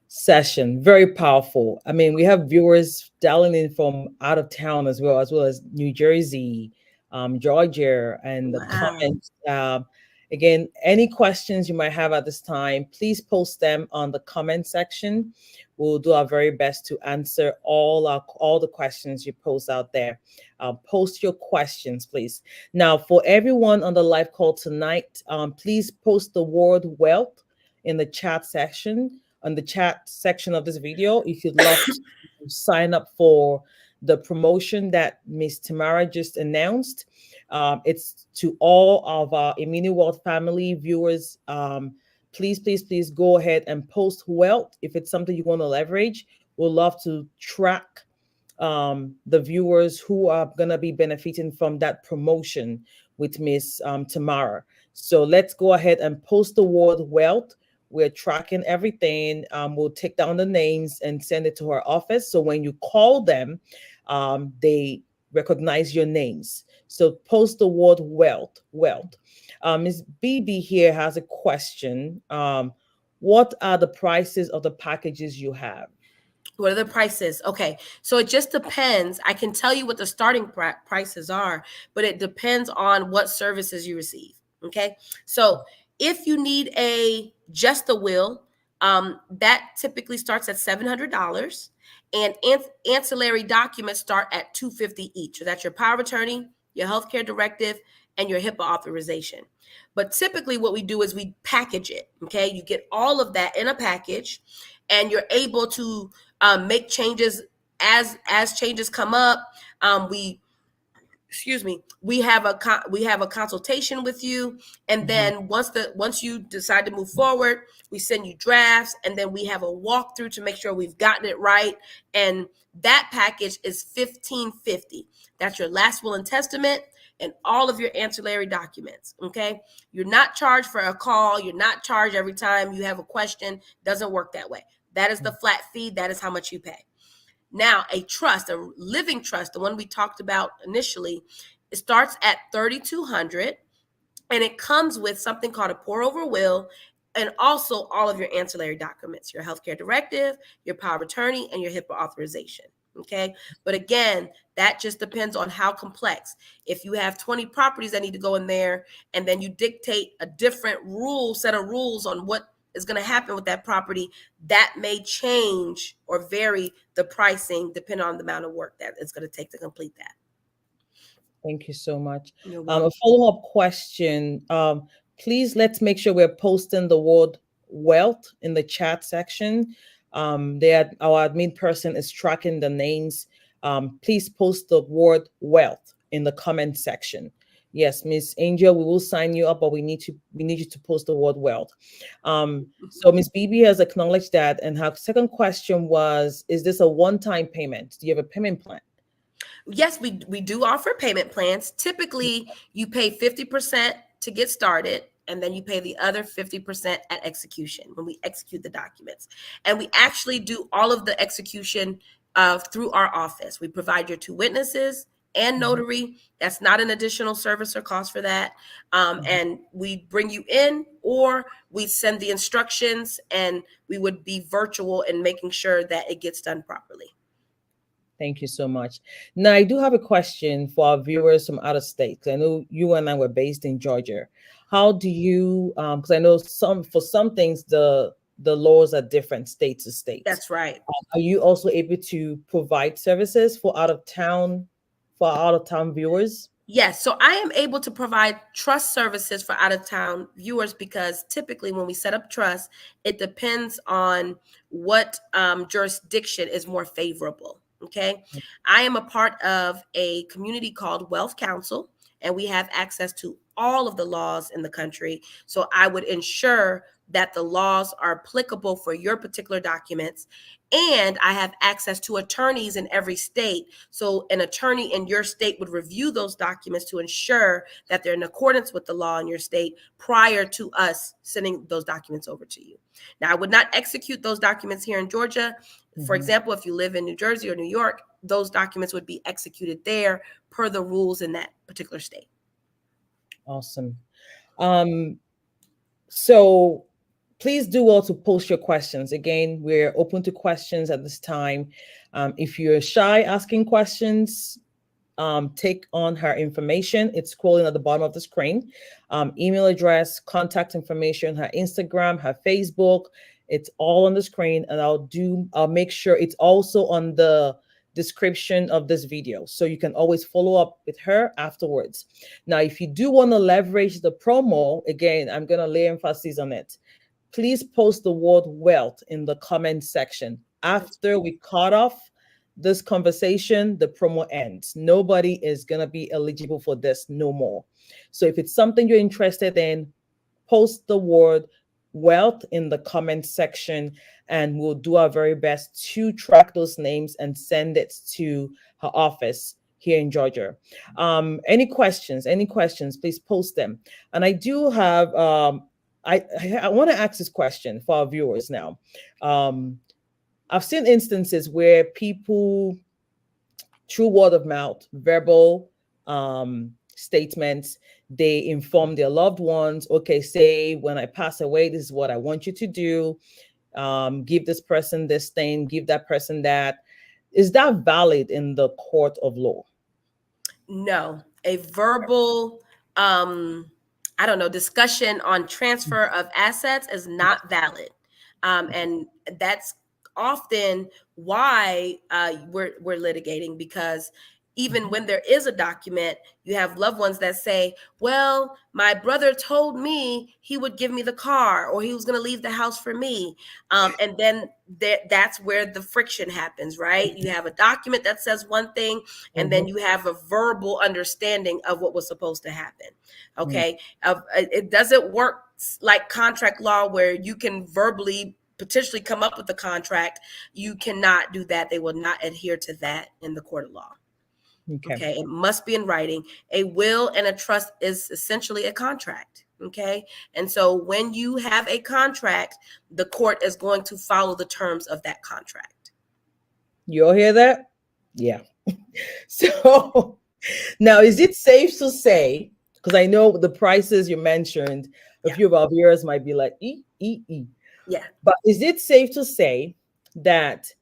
session, very powerful. I mean, we have viewers dialing in from out of town as well as New Jersey, Georgia, and the comments. Again, any questions you might have at this time, please post them on the comment section. We'll do our very best to answer all the questions you post out there. Post your questions, please. Now, for everyone on the live call tonight, please post the word wealth in the chat section. On the chat section of this video, if you'd love to sign up for the promotion that Ms. Tamarra just announced. It's to all of our Imini Wealth family viewers. Please go ahead and post wealth if it's something you want to leverage. We'll love to track the viewers who are going to be benefiting from that promotion with Ms. Tamarra. So let's go ahead and post the word wealth. We're tracking everything. We'll take down the names and send it to our office. So when you call them, they recognize your names. So post the word wealth. Ms. BB here has a question. What are the prices of the packages you have? What are the prices? Okay, so it just depends. I can tell you what the starting prices are, but it depends on what services you receive. Okay, so if you need just a will, that typically starts at $700, and ancillary documents start at $250 each. So that's your power of attorney, your healthcare directive, and your HIPAA authorization. But typically what we do is we package it. Okay, you get all of that in a package, and you're able to make changes as changes come up. We have a consultation with you, and then once you decide to move forward, we send you drafts, and then we have a walkthrough to make sure we've gotten it right. And that package is $1,550. That's your last will and testament and all of your ancillary documents. Okay, you're not charged for a call. You're not charged every time you have a question. Doesn't work that way. That is the flat fee. That is how much you pay. Now, a trust, a living trust, the one we talked about initially, it starts at $3,200, and it comes with something called a pour-over will, and also all of your ancillary documents, your healthcare directive, your power of attorney, and your HIPAA authorization. Okay, but again, that just depends on how complex. If you have 20 properties that need to go in there, and then you dictate a different set of rules on what is going to happen with that property, that may change or vary the pricing depending on the amount of work that it's going to take to complete that. Thank you so much. A follow-up question. Please, let's make sure we're posting the word wealth in the chat section. Our admin person is tracking the names. Please post the word wealth in the comment section. Yes, Miss Angel, we will sign you up, but we need you to post the word wealth. So Miss BB has acknowledged that, and her second question was, is this a one-time payment? Do you have a payment plan? Yes, we do offer payment plans. Typically, you pay 50% to get started, and then you pay the other 50% at execution when we execute the documents. And we actually do all of the execution through our office. We provide your 2 witnesses and notary. That's not an additional service or cost for that. And we bring you in, or we send the instructions, and we would be virtual in making sure that it gets done properly. Thank you so much. Now, I do have a question for our viewers from out of state. I know you and I were based in Georgia. How do you, because I know for some things, the laws are different state to state. That's right. Are you also able to provide services for out of town viewers? Yes, so I am able to provide trust services for out-of-town viewers, because typically when we set up trust, it depends on what jurisdiction is more favorable. Okay, I am a part of a community called Wealth Council, and we have access to all of the laws in the country. So I would ensure that the laws are applicable for your particular documents. And I have access to attorneys in every state. So an attorney in your state would review those documents to ensure that they're in accordance with the law in your state prior to us sending those documents over to you. Now, I would not execute those documents here in Georgia. For example, if you live in New Jersey or New York, those documents would be executed there per the rules in that particular state. Awesome. So please do also post your questions. Again, we're open to questions at this time. If you're shy asking questions, take on her information. It's scrolling at the bottom of the screen. Email address, contact information, her Instagram, her Facebook. It's all on the screen, and I'll make sure it's also on the description of this video, so you can always follow up with her afterwards. Now, if you do want to leverage the promo, again, I'm going to lay emphasis on it. Please post the word wealth in the comment section. After we cut off this conversation, the promo ends. Nobody is going to be eligible for this no more. So if it's something you're interested in, post the word wealth in the comment section, and we'll do our very best to track those names and send it to her office here in Georgia. Any questions, please post them. And I do have, I want to ask this question for our viewers now. I've seen instances where people, through word of mouth, verbal statements, they inform their loved ones, okay, say when I pass away, this is what I want you to do. Give this person this thing, give that person that. Is that valid in the court of law? No, a verbal, discussion on transfer of assets is not valid. And that's often why we're litigating, because even when there is a document, you have loved ones that say, well, my brother told me he would give me the car, or he was going to leave the house for me. And then that's where the friction happens, right? You have a document that says one thing, and then you have a verbal understanding of what was supposed to happen. Okay. It doesn't work like contract law, where you can verbally potentially come up with the contract. You cannot do that. They will not adhere to that in the court of law. Okay. It must be in writing. A will and a trust is essentially a contract. Okay. And so when you have a contract, the court is going to follow the terms of that contract. You all hear that? Yeah. So now, is it safe to say, because I know the prices you mentioned, a few of our viewers might be like, yeah. But is it safe to say that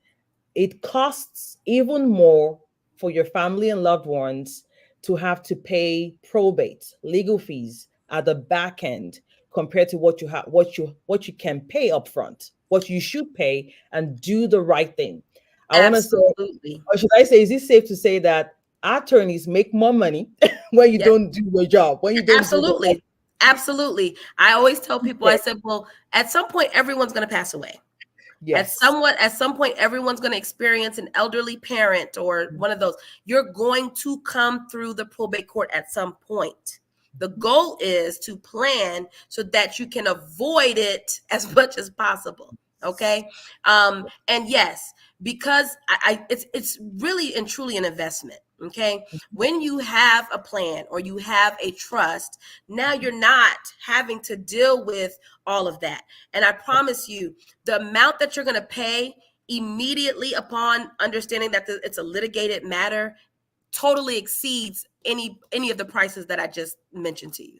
it costs even more for your family and loved ones to have to pay probate, legal fees at the back end, compared to what you can pay up front, what you should pay, and do the right thing? I want to say, or should I say, is it safe to say that attorneys make more money when you don't do your job? When you don't Absolutely. Absolutely. I always tell people, I said, well, at some point, everyone's going to pass away. Yes. At some point, everyone's going to experience an elderly parent or one of those. You're going to come through the probate court at some point. The goal is to plan so that you can avoid it as much as possible. Okay. And yes, because it's really and truly an investment. Okay. When you have a plan or you have a trust, now you're not having to deal with all of that. And I promise you, the amount that you're going to pay immediately upon understanding that it's a litigated matter totally exceeds any of the prices that I just mentioned to you.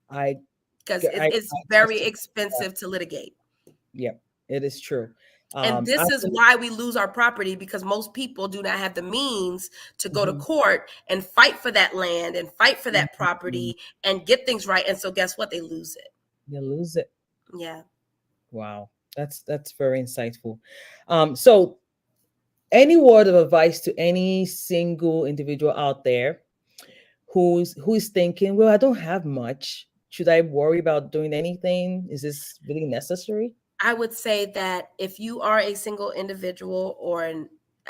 Because it's very expensive to litigate. Yeah, it is true. And this is why we lose our property, because most people do not have the means to go to court and fight for that land and fight for that property and get things right. And so guess what? They lose it. You lose it. Yeah. Wow. That's very insightful. So any word of advice to any single individual out there who is thinking, well, I don't have much. Should I worry about doing anything? Is this really necessary? I would say that if you are a single individual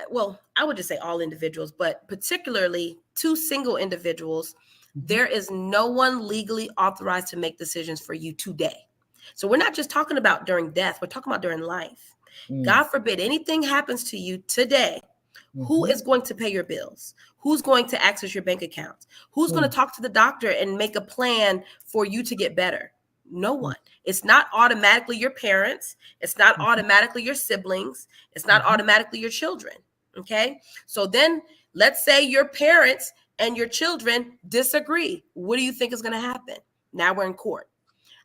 well, I would just say all individuals, but particularly two single individuals, there is no one legally authorized to make decisions for you today. So we're not just talking about during death, we're talking about during life. God forbid anything happens to you today. Who is going to pay your bills? Who's going to access your bank accounts? Who's going to talk to the doctor and make a plan for you to get better? No one. It's not automatically your parents. It's not automatically your siblings. It's not automatically your children. Okay. So then let's say your parents and your children disagree. What do you think is going to happen? Now we're in court.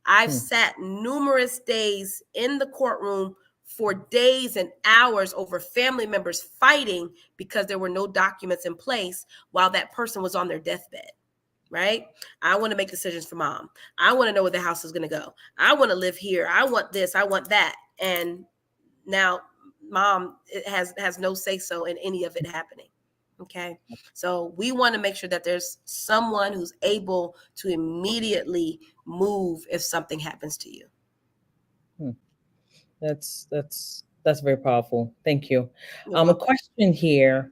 I've sat numerous days in the courtroom for days and hours over family members fighting because there were no documents in place while that person was on their deathbed. Right? I want to make decisions for mom. I want to know where the house is going to go. I want to live here. I want this. I want that. And now mom has no say so in any of it happening. Okay. So we want to make sure that there's someone who's able to immediately move if something happens to you. That's very powerful. Thank you. A question here.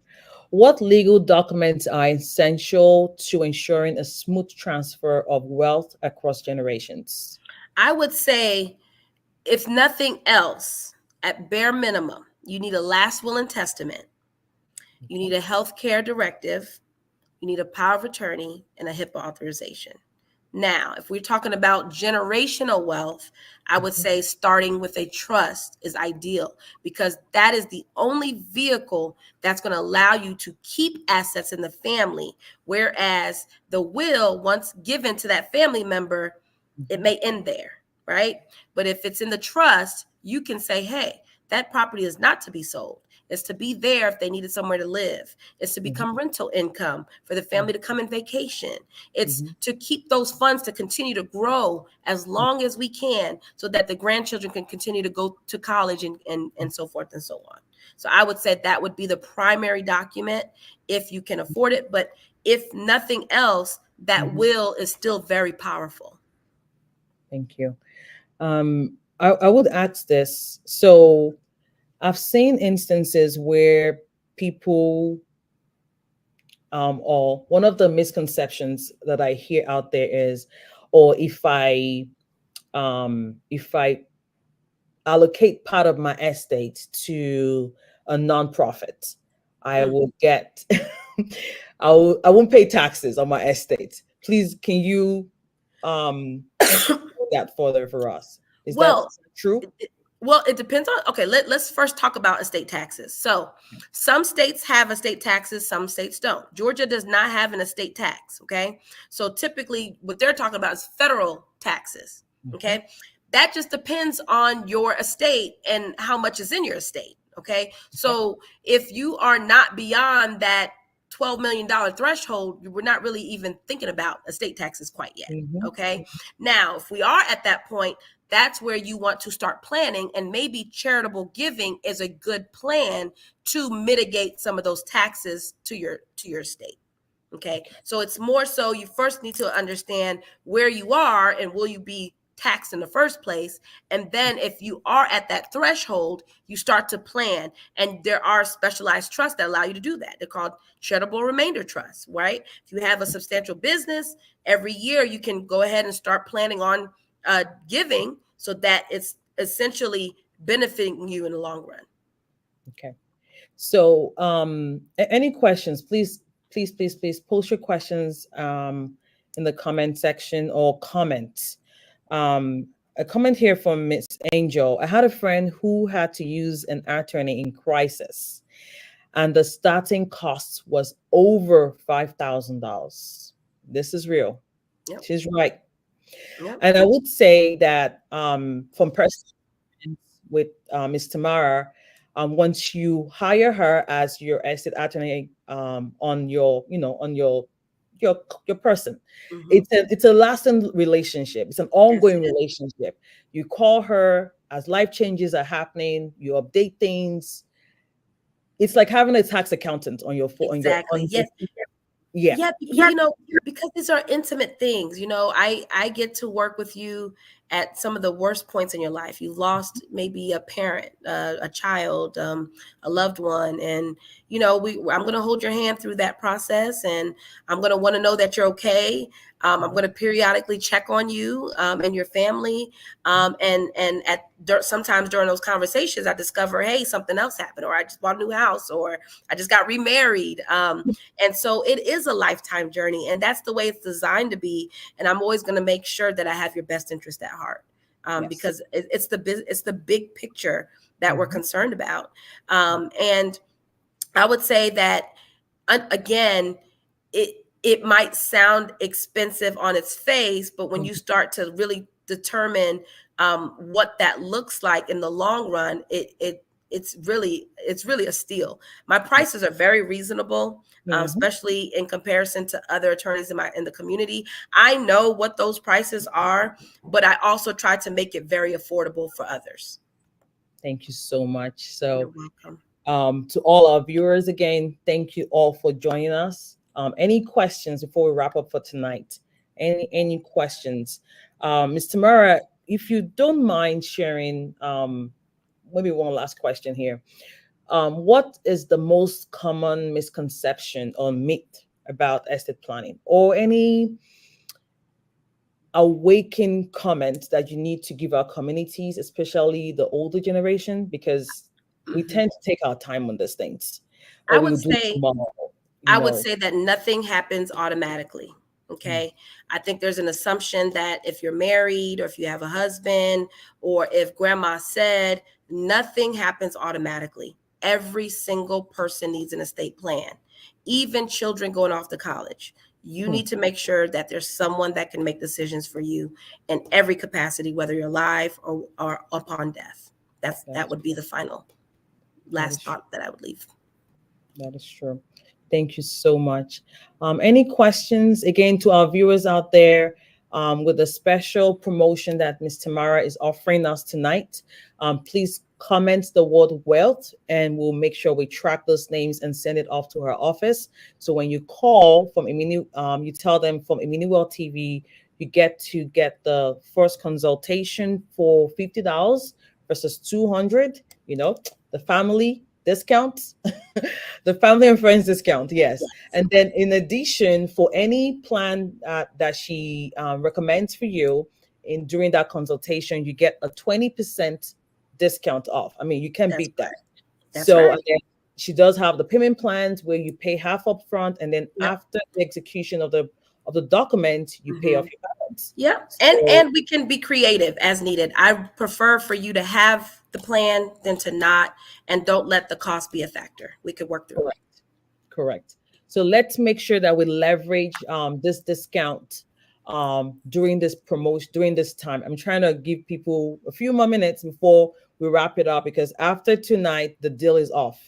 What legal documents are essential to ensuring a smooth transfer of wealth across generations? I would say, if nothing else, at bare minimum, you need a last will and testament. You need a healthcare directive. You need a power of attorney and a HIPAA authorization. Now, if we're talking about generational wealth, I would say starting with a trust is ideal, because that is the only vehicle that's going to allow you to keep assets in the family. Whereas the will, once given to that family member, it may end there, right? But if it's in the trust, you can say, hey, that property is not to be sold. It's to be there if they needed somewhere to live. It's to become rental income for the family to come and vacation. It's to keep those funds to continue to grow as long as we can, so that the grandchildren can continue to go to college and so forth and so on. So I would say that would be the primary document if you can afford it. But if nothing else, that will is still very powerful. Thank you. I would ask this. So I've seen instances where people, or one of the misconceptions that I hear out there is, or if I allocate part of my estate to a nonprofit, I will get, I won't pay taxes on my estate. Please, can you that further for us? Is that true? Well, it depends on, okay, let's first talk about estate taxes. So some states have estate taxes, some states don't. Georgia does not have an estate tax, okay? So typically what they're talking about is federal taxes, okay? That just depends on your estate and how much is in your estate, okay? So if you are not beyond that $12 million threshold, we're not really even thinking about estate taxes quite yet, okay? Now, if we are at that point, that's where you want to start planning, and maybe charitable giving is a good plan to mitigate some of those taxes to your state. Okay. So it's more so you first need to understand where you are and will you be taxed in the first place. And then if you are at that threshold, you start to plan. And there are specialized trusts that allow you to do that. They're called charitable remainder trusts, right? If you have a substantial business, every year you can go ahead and start planning on giving, so that it's essentially benefiting you in the long run. Okay. So any questions, please please post your questions in the comment section or comment. A comment here from Miss Angel. I had a friend who had to use an attorney in crisis, and the starting cost was over $5,000. This is real. Yep. She's right. Yep. And I would say that from personal experience with Ms. Tamarra, once you hire her as your estate attorney on your, on your person, it's a lasting relationship. It's an ongoing relationship. You call her as life changes are happening. You update things. It's like having a tax accountant on your phone. Exactly. Yes. Yeah. Because these are intimate things. I get to work with you at some of the worst points in your life. You lost maybe a parent, a child, a loved one, and I'm going to hold your hand through that process, and I'm going to want to know that you're okay. I'm going to periodically check on you and your family, and sometimes during those conversations, I discover, hey, something else happened, or I just bought a new house, or I just got remarried, and so it is a lifetime journey, and that's the way it's designed to be. And I'm always going to make sure that I have your best interest at heart, because it's the big picture that we're concerned about. And I would say that again, it might sound expensive on its face, but when you start to really determine what that looks like in the long run, it's really a steal. My prices are very reasonable, especially in comparison to other attorneys in the community. I know what those prices are, but I also try to make it very affordable for others. Thank you so much. So, you're welcome. To all our viewers, again, thank you all for joining us. Any questions before we wrap up for tonight? Any questions? Ms. Tamarra, if you don't mind sharing, maybe one last question here. What is the most common misconception or myth about estate planning, or any awakened comments that you need to give our communities, especially the older generation, because we tend to take our time on these things? I would say that nothing happens automatically. Okay. I think there's an assumption that if you're married, or if you have a husband, or if grandma said, nothing happens automatically. Every single person needs an estate plan, even children going off to college. You need to make sure that there's someone that can make decisions for you in every capacity, whether you're alive or upon death. That would be the final last thought that I would leave. That is true. Thank you so much. Any questions, again, to our viewers out there, with the special promotion that Ms. Tamarra is offering us tonight? Please comment the word wealth, and we'll make sure we track those names and send it off to her office. So when you call from Imini, you tell them from IminiWealthTV, you get the first consultation for $50 versus $200. The family discount, the family and friends discount, yes. And then in addition, for any plan that she recommends for you during that consultation, you get a 20% discount off. I mean, you can't beat that. So again, she does have the payment plans where you pay half up front, and then after the execution of the document, you pay off your balance. And we can be creative as needed. I prefer for you to have the plan than to not, and don't let the cost be a factor. We could work through it. Correct. So let's make sure that we leverage this discount during this promotion, during this time. I'm trying to give people a few more minutes before we wrap it up, because after tonight, the deal is off.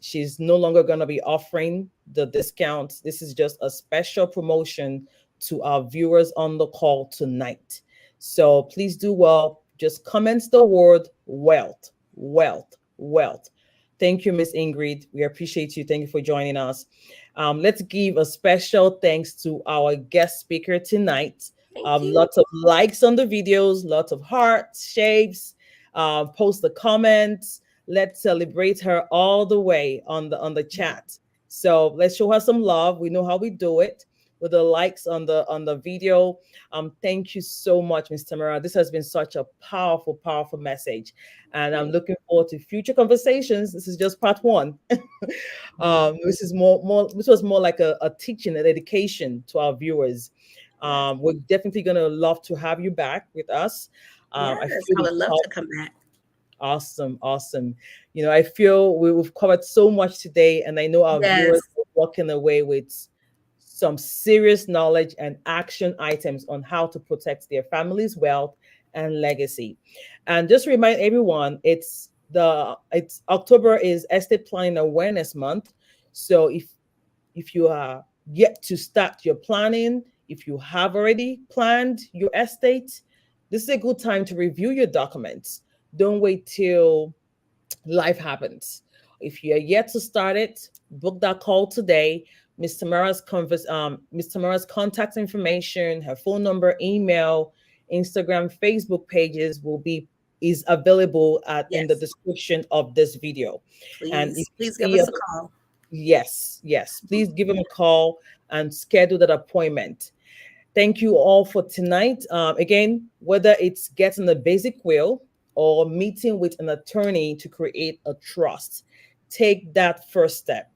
She's no longer going to be offering the discounts. This is just a special promotion to our viewers on the call tonight. So please do well. Just comment the word wealth, wealth, wealth. Thank you, Miss Ingrid. We appreciate you. Thank you for joining us. Let's give a special thanks to our guest speaker tonight. Lots of likes on the videos, lots of hearts, shapes, post the comments. Let's celebrate her all the way on the chat. So let's show her some love. We know how we do it. with the likes on the video. Thank you so much, Ms. Tamarra. This has been such a powerful, powerful message, and I'm looking forward to future conversations. This is just part one. This is more. This was more like a teaching, an education to our viewers. We're definitely gonna love to have you back with us. Yes, I feel I the would love to top. come back. Awesome, awesome. I feel we've covered so much today, and I know our Yes, viewers are walking away with some serious knowledge and action items on how to protect their family's wealth and legacy. And just remind everyone, it's October is Estate Planning Awareness Month. So if you are yet to start your planning, if you have already planned your estate, this is a good time to review your documents. Don't wait till life happens. If you're yet to start it, book that call today. Miss Tamara's contact information, her phone number, email, Instagram, Facebook pages is available in the yes. description of this video. And if you Please give see us a call. yes, please give them a call and schedule that appointment. Thank you all for tonight. Again, whether it's getting a basic will or meeting with an attorney to create a trust, take that first step.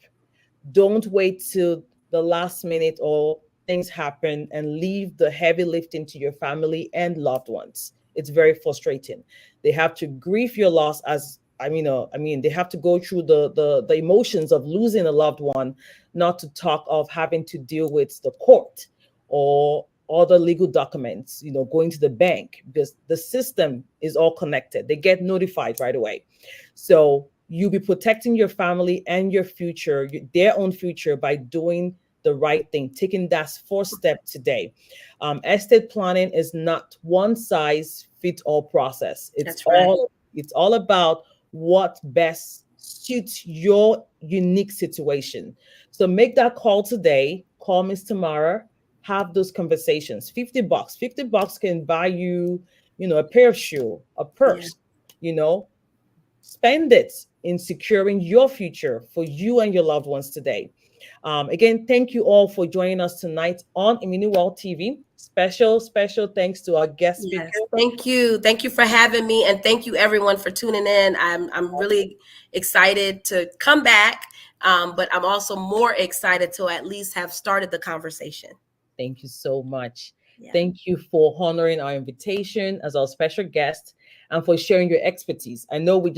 Don't wait till the last minute or things happen and leave the heavy lifting to your family and loved ones. It's very frustrating. They have to grieve your loss they have to go through the emotions of losing a loved one, not to talk of having to deal with the court or other legal documents, going to the bank, because the system is all connected. They get notified right away. So you'll be protecting your family and your future, their own future, by doing the right thing, taking that first step today. Estate planning is not one size fits all process. That's right. It's all about what best suits your unique situation. So make that call today. Call Miss Tamarra. Have those conversations. $50. $50 can buy you, a pair of shoes, a Yeah. purse, you know. Spend it in securing your future for you and your loved ones today. Again, thank you all for joining us tonight on IminiWealthTV. Special thanks to our guest speaker. Yes, thank you. Thank you for having me, and thank you everyone for tuning in. I'm really excited to come back, but I'm also more excited to at least have started the conversation. Thank you so much. Yeah. Thank you for honoring our invitation as our special guest and for sharing your expertise. I know you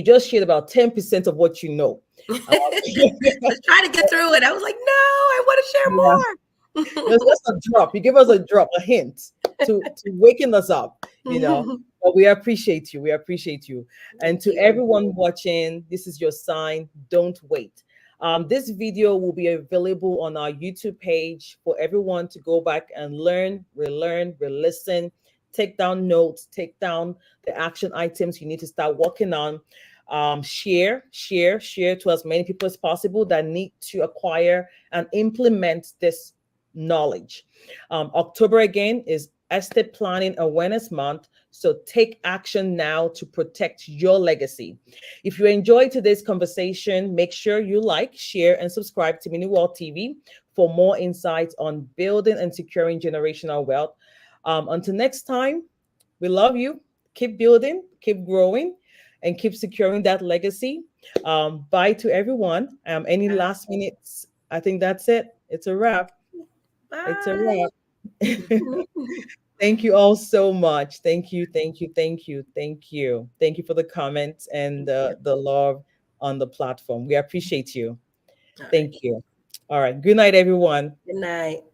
just shared about 10% of what you know. Just trying to get through it. I was like, no, I want to share more. That's a drop. You give us a drop, a hint to waking us up, But we appreciate you. We appreciate you. And to everyone watching, this is your sign. Don't wait. This video will be available on our YouTube page for everyone to go back and learn, relearn, re-listen, take down notes, take down the action items you need to start working on. Share to as many people as possible that need to acquire and implement this knowledge. October again is Estate Planning Awareness Month, so take action now to protect your legacy. If you enjoyed today's conversation, make sure you like, share, and subscribe to IminiWealthTV for more insights on building and securing generational wealth. Until next time, we love you. Keep building, keep growing, and keep securing that legacy. Bye to everyone. Any last minutes? I think that's it. It's a wrap. Bye. It's a wrap. Thank you all so much. Thank you for the comments and the love on the platform. We appreciate you. Thank you. All right. Good night, everyone. Good night.